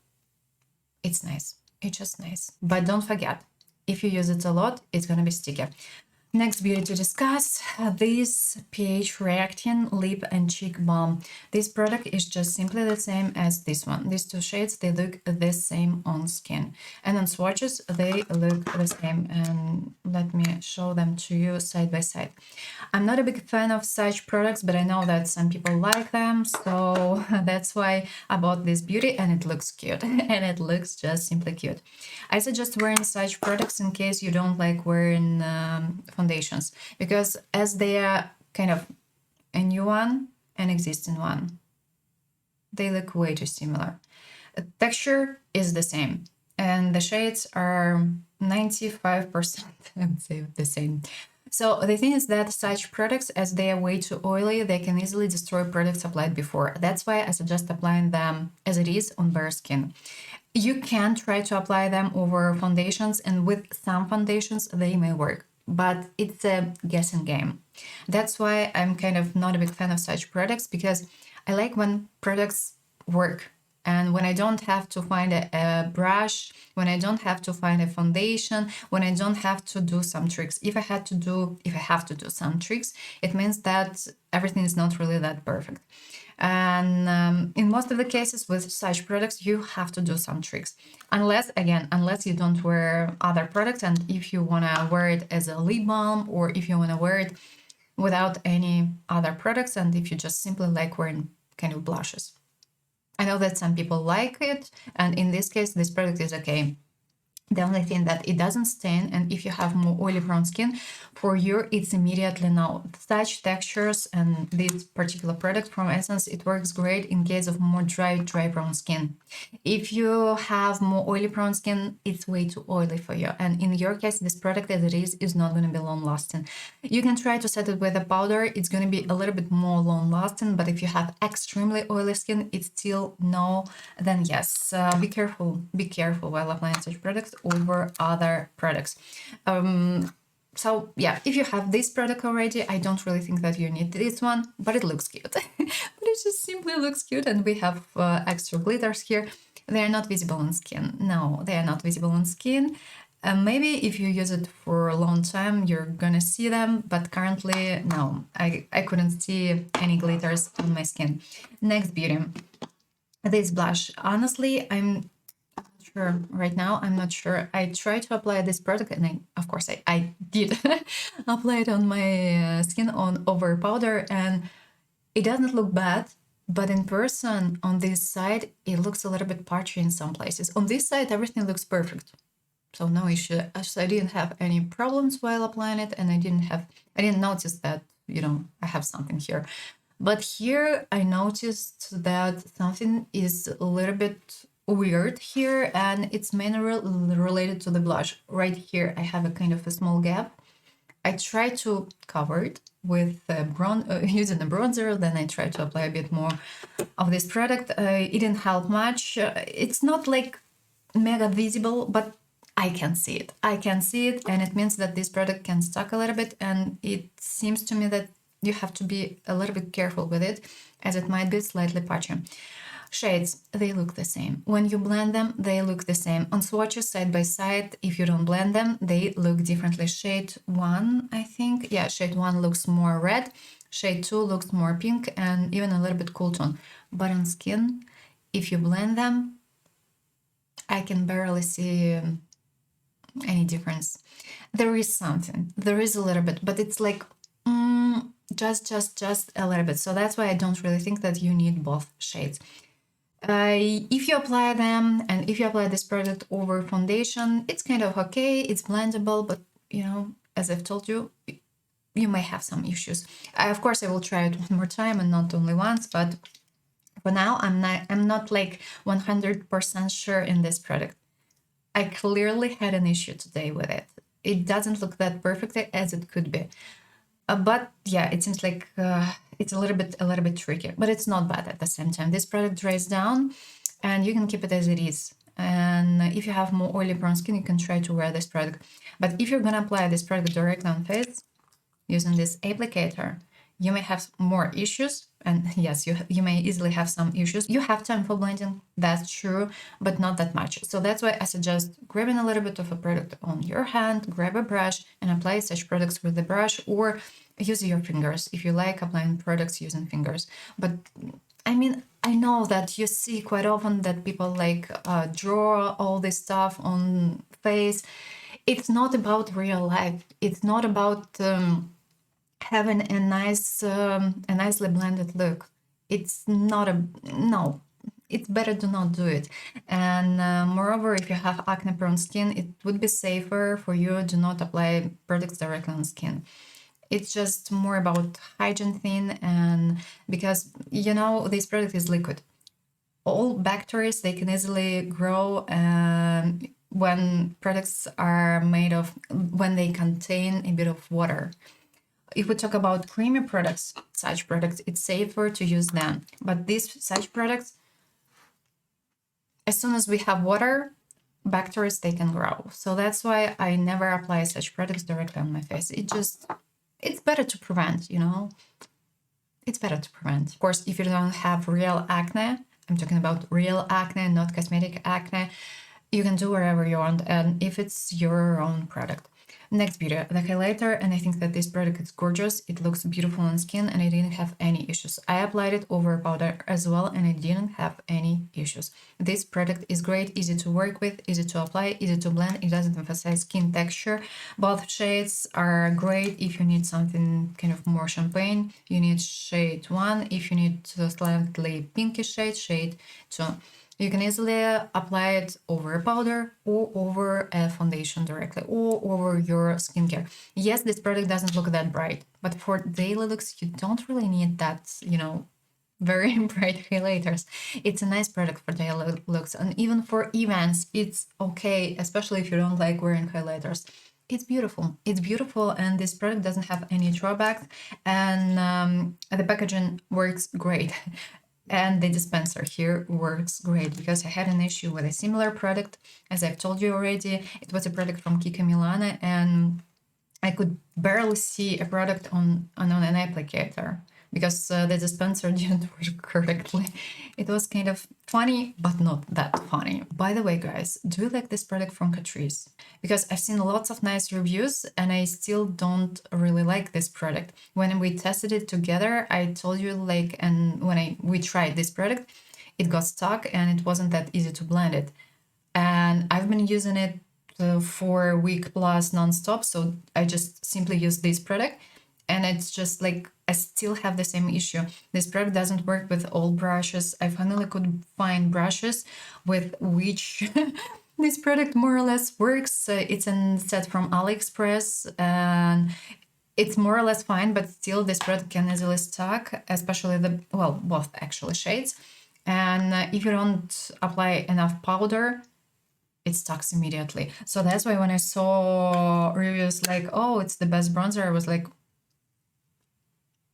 it's nice. It's just nice. But don't forget, if you use it a lot, it's gonna be sticky. Next beauty to discuss, this pH reacting lip and cheek balm. This product is just simply the same as this one. These two shades, they look the same on skin. And on swatches, they look the same. And let me show them to you side by side. I'm not a big fan of such products, but I know that some people like them. So that's why I bought this beauty, and it looks cute. And it looks just simply cute. I suggest wearing such products in case you don't like wearing foundations, because as they are kind of a new one and existing one, they look way too similar. The texture is the same, and the shades are 95%, I would say, the same. So the thing is that such products, as they are way too oily, they can easily destroy products applied before. That's why I suggest applying them as it is on bare skin. You can try to apply them over foundations, and with some foundations they may work, but it's a guessing game. That's why I'm kind of not a big fan of such products, because I like when products work. And when I don't have to find a brush, when I don't have to find a foundation, when I don't have to do some tricks. If I have to do some tricks, it means that everything is not really that perfect. And in most of the cases with such products, you have to do some tricks. Unless you don't wear other products, and if you want to wear it as a lip balm, or if you want to wear it without any other products, and if you just simply like wearing kind of blushes. I know that some people like it, and in this case, this product is okay. The only thing that it doesn't stain, and if you have more oily prone skin, for you it's immediately no. Such textures and this particular product from Essence, it works great in case of more dry prone skin. If you have more oily prone skin, it's way too oily for you, and in your case, this product as it is not going to be long lasting. You can try to set it with a powder, it's going to be a little bit more long lasting, but if you have extremely oily skin, it's still no, then yes, be careful while applying such products over other products. So yeah, if you have this product already, I don't really think that you need this one, but it looks cute. But it just simply looks cute, and we have extra glitters here. They are not visible on skin. No, they are not visible on skin. Maybe if you use it for a long time, you're gonna see them, but currently, no, I couldn't see any glitters on my skin. Next beauty. This blush. Honestly, I'm sure right now, I'm not sure. I tried to apply this product, and of course I did apply it on my skin on over powder, and it doesn't look bad, but in person on this side it looks a little bit patchy in some places. On this side everything looks perfect, so no issue. I didn't have any problems while applying it, and I didn't notice that, I have something here. But here I noticed that something is a little bit weird here, and it's mainly related to the blush. Right here I have a kind of a small gap. I try to cover it with using a bronzer, then I try to apply a bit more of this product. It didn't help much. It's not like mega visible, but I can see it. And it means that this product can stuck a little bit, and it seems to me that you have to be a little bit careful with it, as it might be slightly patchy. Shades, they look the same. When you blend them, they look the same. On swatches side by side, if you don't blend them, they look differently. Shade 1, I think. Yeah, shade 1 looks more red. Shade 2 looks more pink and even a little bit cool tone. But on skin, if you blend them, I can barely see any difference. There is something. There is a little bit, but it's like just a little bit. So that's why I don't really think that you need both shades. If you apply them, and if you apply this product over foundation, it's kind of okay, it's blendable, but as I've told you, you may have some issues. Of course I will try it one more time and not only once, but for now I'm not like 100% sure in this product. I clearly had an issue today with it. It doesn't look that perfectly as it could be. But yeah, it seems like it's a little bit tricky, but it's not bad at the same time. This product dries down, and you can keep it as it is. And if you have more oily prone skin, you can try to wear this product. But if you're gonna apply this product directly on face using this applicator, you may have more issues, and yes, you may easily have some issues. You have time for blending, that's true, but not that much. So that's why I suggest grabbing a little bit of a product on your hand, grab a brush and apply such products with the brush, or use your fingers if you like applying products using fingers. But I mean, I know that you see quite often that people like draw all this stuff on face. It's not about real life. It's not about having a nicely blended look. It's not a no. It's better to not do it. And moreover, if you have acne prone skin, it would be safer for you to not apply products directly on skin. It's just more about hygiene thing, and because you know this product is liquid, all bacteria they can easily grow when products are made of, when they contain a bit of water. If we talk about creamy products, such products, it's safer to use them. But these such products, as soon as we have water, bacteria they can grow. So that's why I never apply such products directly on my face. It's better to prevent, you know. It's better to prevent. Of course, if you don't have real acne, I'm talking about real acne, not cosmetic acne, you can do whatever you want, and if it's your own product. Next beauty, the highlighter, and I think that this product is gorgeous. It looks beautiful on skin and I didn't have any issues. I applied it over powder as well and I didn't have any issues. This product is great, easy to work with, easy to apply, easy to blend. It doesn't emphasize skin texture. Both shades are great if you need something kind of more champagne. You need shade 1. If you need a slightly pinkish shade 2. You can easily apply it over a powder or over a foundation directly or over your skincare. Yes, this product doesn't look that bright, but for daily looks, you don't really need that, you know, very bright highlighters. It's a nice product for daily looks, and even for events, it's okay, especially if you don't like wearing highlighters. It's beautiful. It's beautiful, and this product doesn't have any drawbacks, and the packaging works great. And the dispenser here works great, because I had an issue with a similar product, as I've told you already. It was a product from Kika Milana, and I could barely see a product on an applicator because the dispenser didn't work correctly. It was kind of funny, but not that funny. By the way, guys, do you like this product from Catrice? Because I've seen lots of nice reviews and I still don't really like this product. When we tested it together, I told you, like, and when we tried this product, it got stuck and it wasn't that easy to blend it. And I've been using it for a week plus non-stop, so I just simply use this product, and it's just like I still have the same issue. This product doesn't work with all brushes. I finally could find brushes with which this product more or less works. It's a set from AliExpress, and it's more or less fine, but still this product can easily stuck, especially both actually shades. And if you don't apply enough powder, it stucks immediately. So that's why when I saw reviews like, oh, it's the best bronzer, I was like,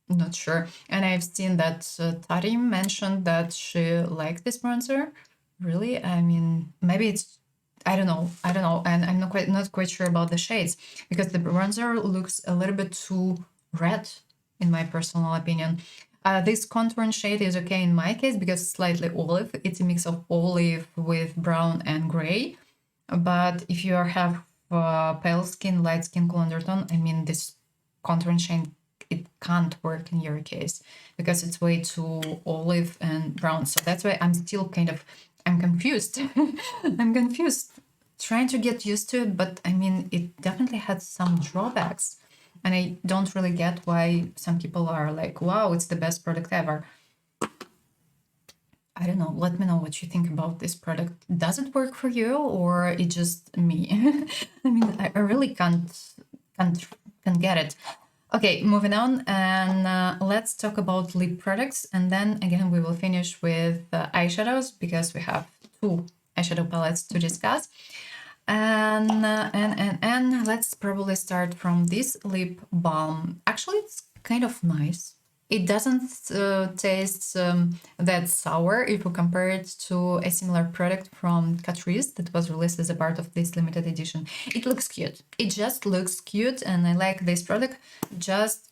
not sure. And I've seen that Tari mentioned that she liked this bronzer. Really? I mean, maybe it's, I don't know. And I'm not quite sure about the shades, because the bronzer looks a little bit too red, in my personal opinion. This contouring shade is okay in my case because it's slightly olive. It's a mix of olive with brown and gray. But if you have pale skin, light skin, cool undertone, I mean, this contouring shade, it can't work in your case because it's way too olive and brown. So that's why I'm still I'm confused. I'm confused, trying to get used to it. But I mean, it definitely had some drawbacks. And I don't really get why some people are like, wow, it's the best product ever. I don't know. Let me know what you think about this product. Does it work for you, or it's just me? I mean, I really can't get it. Okay, moving on, and let's talk about lip products, and then again we will finish with eyeshadows, because we have 2 eyeshadow palettes to discuss. And let's probably start from this lip balm. Actually, it's kind of nice. It doesn't taste that sour if you compare it to a similar product from Catrice that was released as a part of this limited edition. It looks cute. It just looks cute, and I like this product just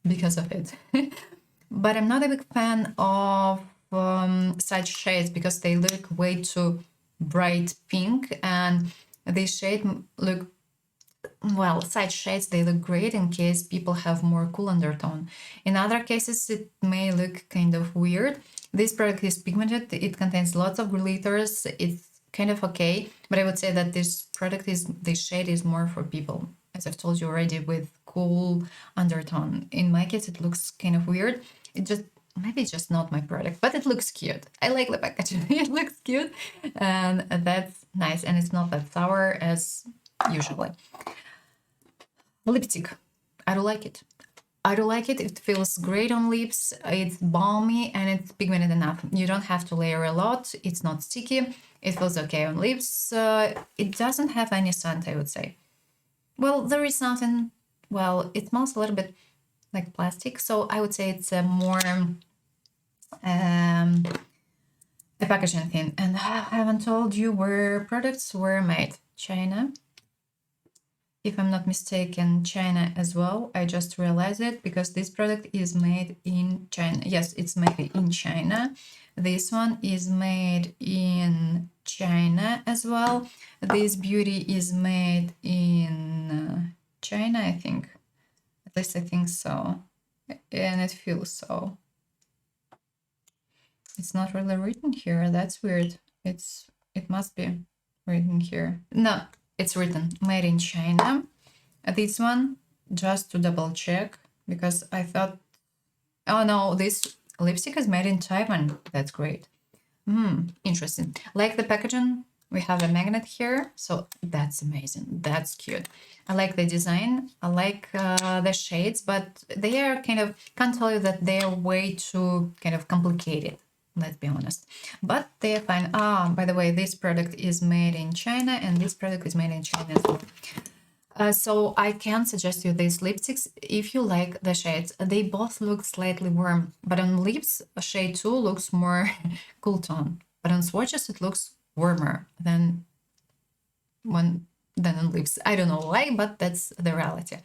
because of it. But I'm not a big fan of such shades because they look way too bright pink, and this shade look, well, side shades, they look great in case people have more cool undertone. In other cases, it may look kind of weird. This product is pigmented, it contains lots of glitters, it's kind of okay, but I would say that this shade is more for people, as I've told you already, with cool undertone. In my case, it looks kind of weird. Maybe it's just not my product, but it looks cute. I like the packaging. It looks cute, and that's nice, and it's not that sour as usually. Lipstick. I don't like it. I don't like it. It feels great on lips. It's balmy and it's pigmented enough. You don't have to layer a lot. It's not sticky. It feels okay on lips. It doesn't have any scent, I would say. Well, there is something. Well, it smells a little bit like plastic, so I would say it's a more a packaging thing. And I haven't told you where products were made. China. If I'm not mistaken, China as well. I just realized it because this product is made in China. Yes, it's made in China. This one is made in China as well. This beauty is made in China, I think. At least I think so. And it feels so. It's not really written here. That's weird. It must be written here. No. It's written made in China. This one, just to double check, because I thought, oh no, this lipstick is made in Taiwan. That's great. Interesting. Like the packaging, we have a magnet here, so that's amazing. That's cute. I like the design. I like the shades, but they are kind of, can't tell you that they are way too kind of complicated. Let's be honest, but they're fine. By the way, this product is made in China and this product is made in China as well. So I can suggest you these lipsticks if you like the shades. They both look slightly warm, but on lips, shade 2 looks more cool tone, but on swatches it looks warmer than on lips. I don't know why, but that's the reality.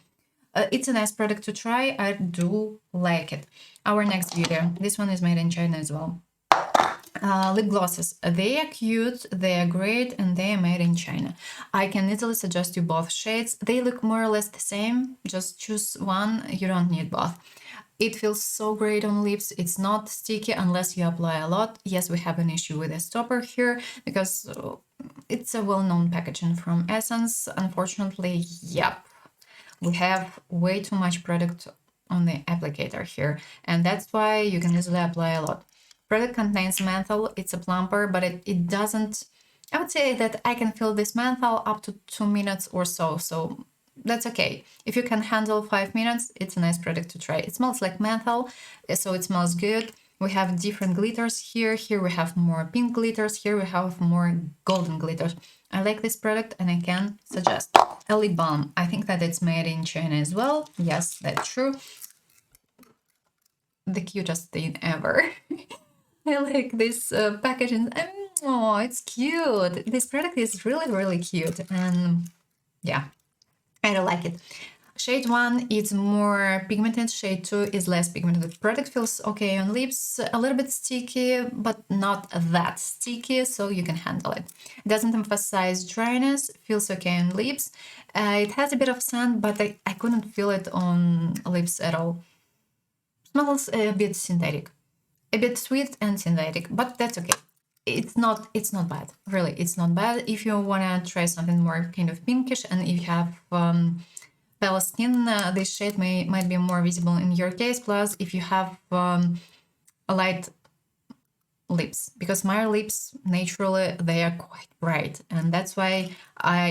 It's a nice product to try. I do like it. Our next video, this one is made in China as well. Lip glosses. They are cute, they are great, and they are made in China. I can easily suggest you both shades. They look more or less the same. Just choose one. You don't need both. It feels so great on lips. It's not sticky unless you apply a lot. Yes, we have an issue with a stopper here because it's a well-known packaging from Essence. Unfortunately, yep, we have way too much product on the applicator here, and that's why you can easily apply a lot. Product contains menthol. It's a plumper, but it doesn't. I would say that I can feel this menthol up to 2 minutes or so, so that's okay. If you can handle 5 minutes, it's a nice product to try. It smells like menthol, so it smells good. We have different glitters here. Here we have more pink glitters. Here we have more golden glitters. I like this product and I can suggest. A lip balm. I think that it's made in China as well. Yes, that's true. The cutest thing ever. I like this packaging. Oh, it's cute. This product is really, really cute. And yeah, I don't like it. Shade 1 is more pigmented. Shade 2 is less pigmented. The product feels okay on lips. A little bit sticky, but not that sticky, so you can handle it. It doesn't emphasize dryness. Feels okay on lips. It has a bit of scent, but I couldn't feel it on lips at all. Smells a bit synthetic. A bit sweet and synthetic, but that's okay. It's not bad. Really, it's not bad. If you want to try something more kind of pinkish and if you have pale skin, this shade might be more visible in your case. Plus, if you have a light lips, because my lips naturally they are quite bright, and that's why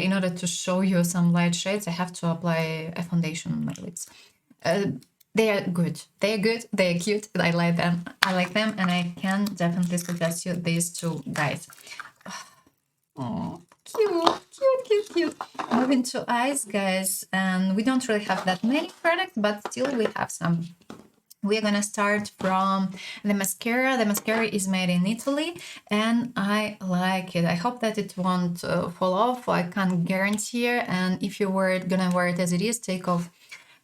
in order to show you some light shades, I have to apply a foundation on my lips. They are good. They are good. They are cute. I like them. And I can definitely suggest you these two guys. Oh, cute. Moving to eyes, guys. And we don't really have that many products, but still we have some. We're gonna start from the mascara. The mascara is made in Italy, and I like it. I hope that it won't fall off. I can't guarantee it. And if you gonna wear it as it is, take off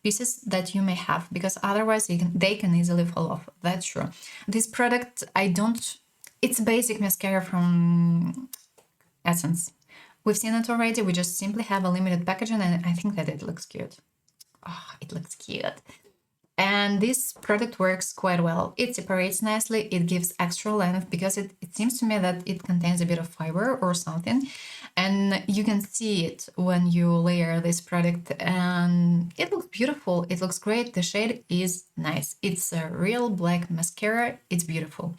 pieces that you may have, because otherwise they can easily fall off. That's true. This product, it's basic mascara from Essence. We've seen it already. We just simply have a limited packaging, and I think that it looks cute. Oh, it looks cute. And this product works quite well. It separates nicely, it gives extra length, because it seems to me that it contains a bit of fiber or something. And you can see it when you layer this product, and it looks beautiful. It looks great. The shade is nice. It's a real black mascara. It's beautiful.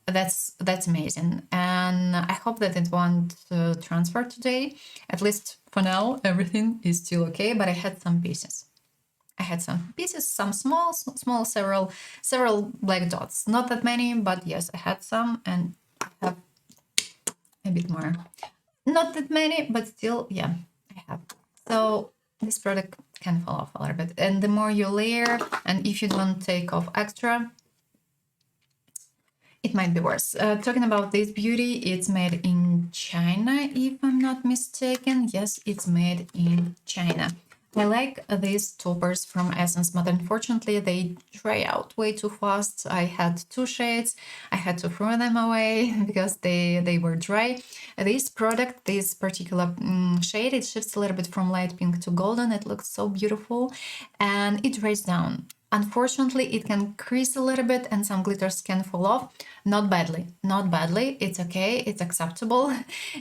That's amazing, and I hope that it won't transfer today. At least for now, everything is still okay, but I had some pieces. Some small, several black dots. Not that many, but yes, I had some, and I have a bit more. Not that many, but still, yeah, I have. So this product can fall off a little bit, and the more you layer, and if you don't take off extra, it might be worse. Talking about this beauty, it's made in China, if I'm not mistaken. Yes, it's made in China. I like these toppers from Essence, but unfortunately they dry out way too fast. I had 2 shades. I had to throw them away because they were dry. This product, this particular shade, it shifts a little bit from light pink to golden. It looks so beautiful, and it dries down. Unfortunately, it can crease a little bit and some glitters can fall off. Not badly, not badly. It's okay, it's acceptable.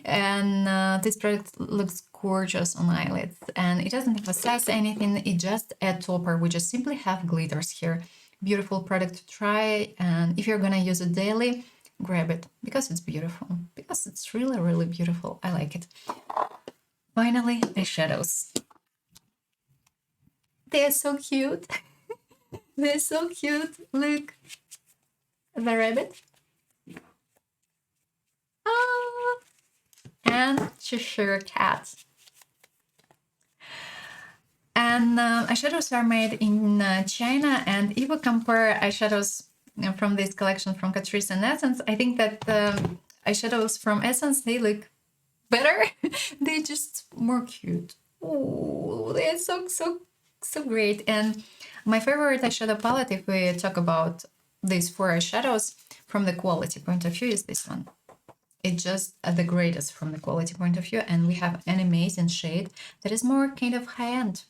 And this product looks gorgeous on eyelids. And it doesn't emphasize anything, it's just a topper. We just simply have glitters here. Beautiful product to try. And if you're gonna use it daily, grab it because it's beautiful. Because it's really, really beautiful. I like it. Finally, eyeshadows. They're so cute. They're so cute. Look, the rabbit. Ah, and Cheshire Cat. And eyeshadows are made in China. And if we compare eyeshadows from this collection from Catrice and Essence, I think that eyeshadows from Essence, they look better. They're just more cute. Oh, they're so great. And my favorite eyeshadow palette, if we talk about these 4 eyeshadows from the quality point of view, is this one. It's just the greatest from the quality point of view, and we have an amazing shade that is more kind of high-end,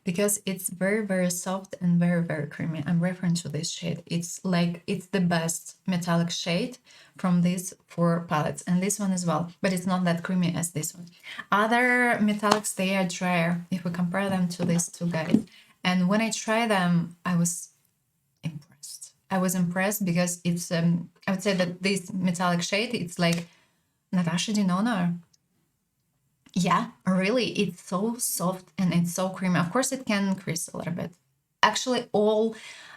because it's very, very soft and very, very creamy. I'm referring to this shade. It's the best metallic shade from these 4 palettes, and this one as well, but it's not that creamy as this one. Other metallics, they are drier if we compare them to these 2 guys. And when I try them, I was impressed. I was impressed because it's, I would say that this metallic shade, it's like Natasha Denona. Yeah, really, it's so soft and it's so creamy. Of course, it can crease a little bit. Actually, all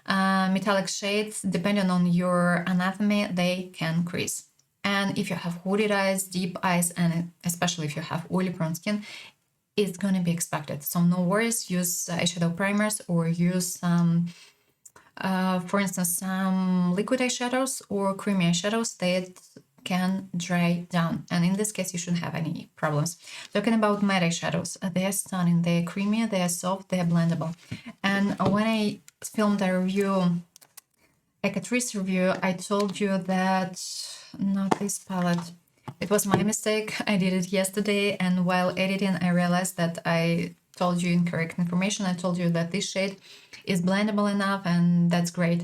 metallic shades, depending on your anatomy, they can crease. And if you have hooded eyes, deep eyes, and especially if you have oily prone skin, it's gonna be expected. So no worries, use eyeshadow primers or use some, for instance, some liquid eyeshadows or creamy eyeshadows that can dry down. And in this case, you shouldn't have any problems. Talking about matte eyeshadows, they are stunning, they are creamy, they are soft, they are blendable. And when I filmed a review, a Catrice review, I told you that, not this palette, it was my mistake. I did it yesterday, and while editing, I realized that I told you incorrect information. I told you that this shade is blendable enough, and that's great.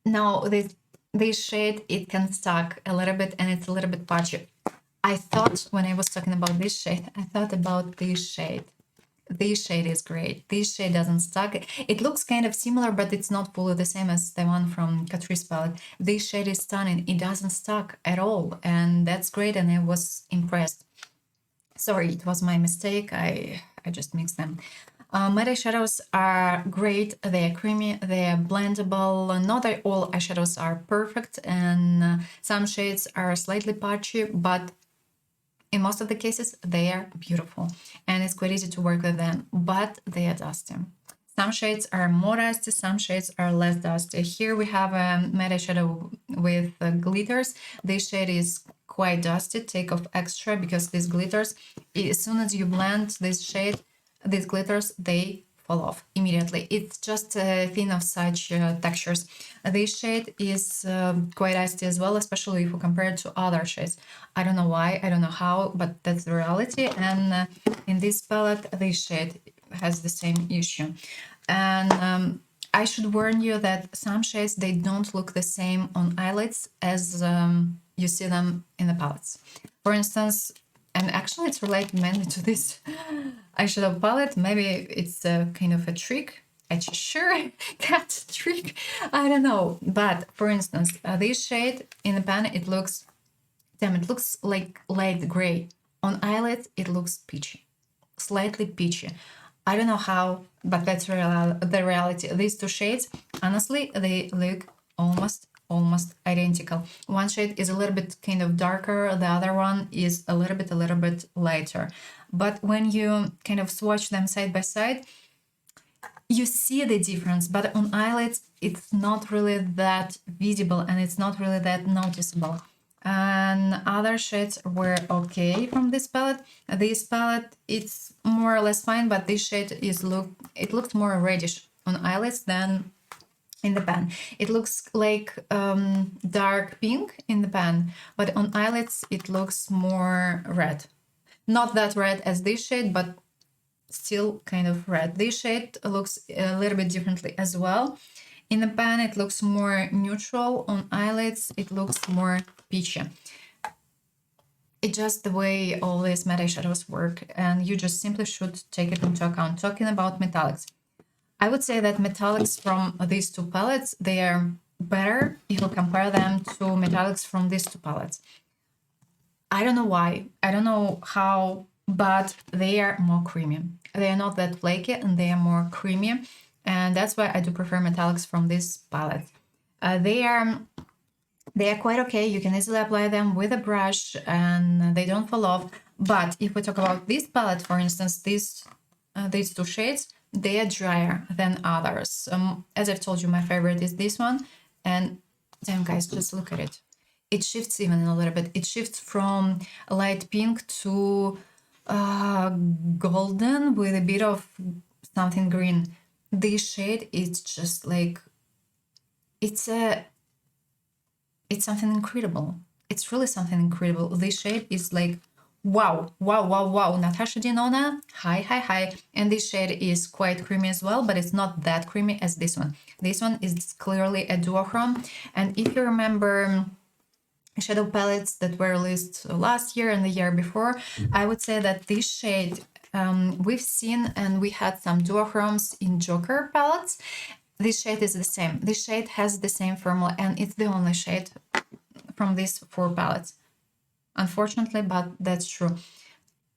Now, this shade, it can stuck a little bit, and it's a little bit patchy. I thought, when I was talking about this shade, I thought about this shade. This shade is great. This shade doesn't stuck. It looks kind of similar, but it's not fully the same as the one from Catrice palette. This shade is stunning. It doesn't stuck at all, and that's great, and I was impressed. Sorry, it was my mistake. I just mixed them. Matte eyeshadows are great. They are creamy. They are blendable. Not all eyeshadows are perfect, and some shades are slightly patchy, but in most of the cases, they are beautiful, and it's quite easy to work with them, but they are dusty. Some shades are more dusty, some shades are less dusty. Here we have a matte eyeshadow with glitters. This shade is quite dusty. Take off extra because these glitters, as soon as you blend this shade, these glitters, they fall off immediately. It's just a thing of such textures. This shade is quite icy as well, especially if you compare it to other shades. I don't know why, I don't know how, but that's the reality. And in this palette, this shade has the same issue. And I should warn you that some shades, they don't look the same on eyelids as you see them in the palettes. For instance, and actually it's related mainly to this eyeshadow palette. Maybe it's a kind of a trick, a Cheshire cat trick, I don't know. But for instance, this shade in the pan, it looks, damn, it looks like light gray. On eyelids, it looks peachy, slightly peachy. I don't know how, but that's the reality. These two shades, honestly, they look almost identical. One shade is a little bit kind of darker, the other one is a little bit lighter. But when you kind of swatch them side by side, you see the difference, but on eyelids, it's not really that visible and it's not really that noticeable. And other shades were okay from this palette. This palette, it's more or less fine, but this shade it looks more reddish on eyelids than in the pan. It looks like dark pink in the pan, but on eyelids it looks more red. Not that red as this shade, but still kind of red. This shade looks a little bit differently as well. In the pan, it looks more neutral. On eyelids, it looks more peachy. It's just the way all these matte eyeshadows work, and you just simply should take it into account. Talking about metallics, I would say that metallics from these two palettes, they are better if you compare them to metallics from these two palettes. I don't know why, I don't know how, but they are more creamy. They are not that flaky and they are more creamy. And that's why I do prefer metallics from this palette. They are quite okay. You can easily apply them with a brush and they don't fall off. But if we talk about this palette, for instance, these two shades, they are drier than others. As I've told you, my favorite is this one. And damn, guys, just look at it. It shifts even a little bit. It shifts from light pink to golden with a bit of something green. This shade is just like, it's something incredible. It's really something incredible. This shade is like, wow, wow, wow, wow. Natasha Denona, hi. And this shade is quite creamy as well, but it's not that creamy as this one. This one is clearly a duochrome. And if you remember shadow palettes that were released last year and the year before, I would say that this shade, we've seen and we had some duochromes in Joker palettes. This shade is the same. This shade has the same formula and it's the only shade from these four palettes. Unfortunately, but that's true.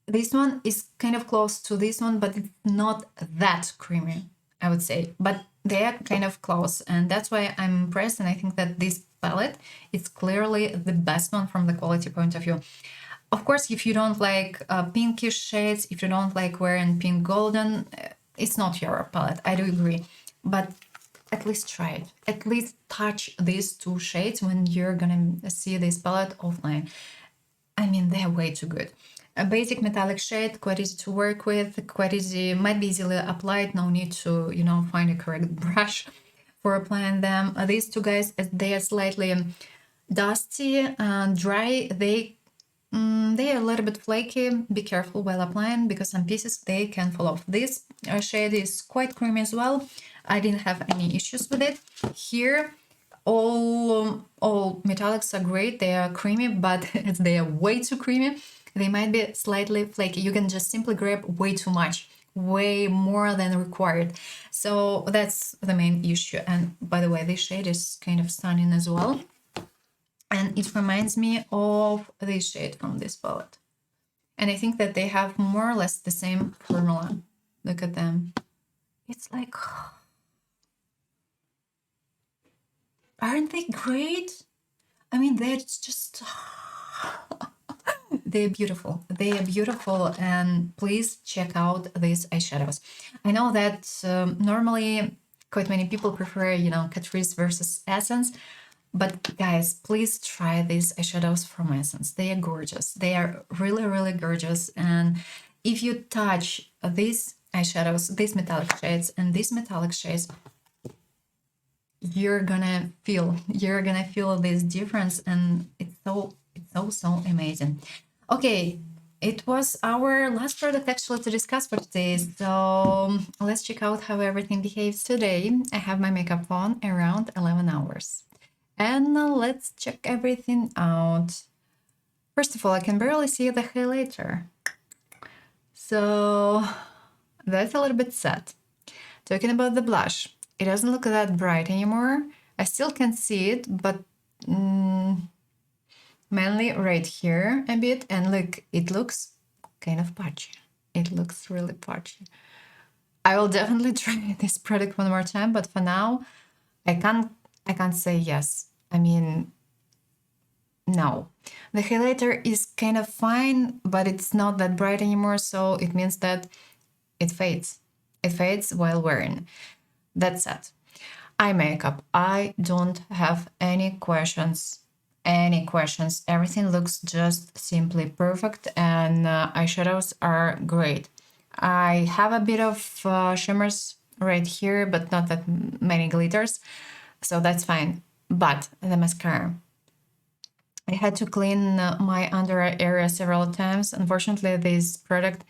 This one is kind of close to this one, but it's not that creamy, I would say. But they are kind of close and that's why I'm impressed, and I think that this palette is clearly the best one from the quality point of view. Of course, if you don't like pinkish shades, if you don't like wearing pink golden, it's not your palette, I do agree. But at least try it. At least touch these two shades when you're gonna see this palette offline. I mean, they're way too good. A basic metallic shade, quite easy to work with, quite easy, might be easily applied, no need to, find a correct brush for applying them. These two guys, they are slightly dusty and dry. They are a little bit flaky. Be careful while applying because some pieces, they can fall off. This shade is quite creamy as well. I didn't have any issues with it. Here, all metallics are great. They are creamy, but they are way too creamy. They might be slightly flaky. You can just simply grab way too much, way more than required. So that's the main issue. And by the way, this shade is kind of stunning as well. And it reminds me of this shade from this palette. And I think that they have more or less the same formula. Look at them. It's like, aren't they great? I mean, they're just... They're beautiful. They are beautiful, and please check out these eyeshadows. I know that normally quite many people prefer, Catrice versus Essence, but guys, please try these eyeshadows from Essence. They are gorgeous. They are really, really gorgeous. And if you touch this eyeshadows, these metallic shades and these metallic shades, you're gonna feel this difference, and it's so amazing. Okay, it was our last product actually to discuss for today, so let's check out how everything behaves today. I have my makeup on around 11 hours, and let's check everything out. First of all, I can barely see the highlighter, so that's a little bit sad. Talking about the blush, it doesn't look that bright anymore. I still can see it, but mainly right here a bit. And look, it looks kind of patchy. It looks really patchy. I will definitely try this product one more time, but for now, I can't say yes. I mean, no. The highlighter is kind of fine, but it's not that bright anymore, so it means that it fades. It fades while wearing. That's it. Eye makeup. I don't have any questions. Everything looks just simply perfect, and eyeshadows are great. I have a bit of shimmers right here, but not that many glitters, so that's fine. But the mascara, I had to clean my under eye area several times. Unfortunately, this product,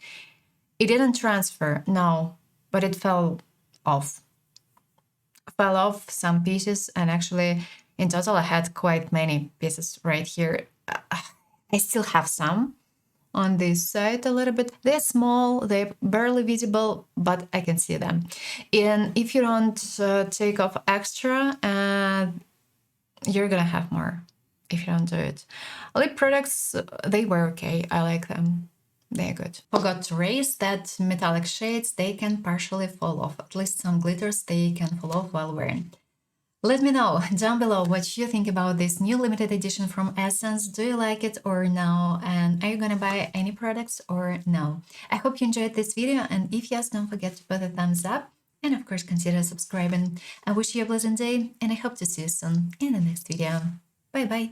it didn't transfer, no, but it fell off some pieces, and actually in total I had quite many pieces right here. I still have some on this side a little bit. They're small, they're barely visible, but I can see them. And if you don't take off extra, you're gonna have more if you don't do it. Lip products, they were okay. I like them. They're good. Forgot to raise that metallic shades, they can partially fall off. At least some glitters, they can fall off while wearing. Let me know down below what you think about this new limited edition from Essence. Do you like it or no? And are you gonna buy any products or no? I hope you enjoyed this video, and if yes, don't forget to put a thumbs up. And of course, consider subscribing. I wish you a pleasant day, and I hope to see you soon in the next video. Bye bye!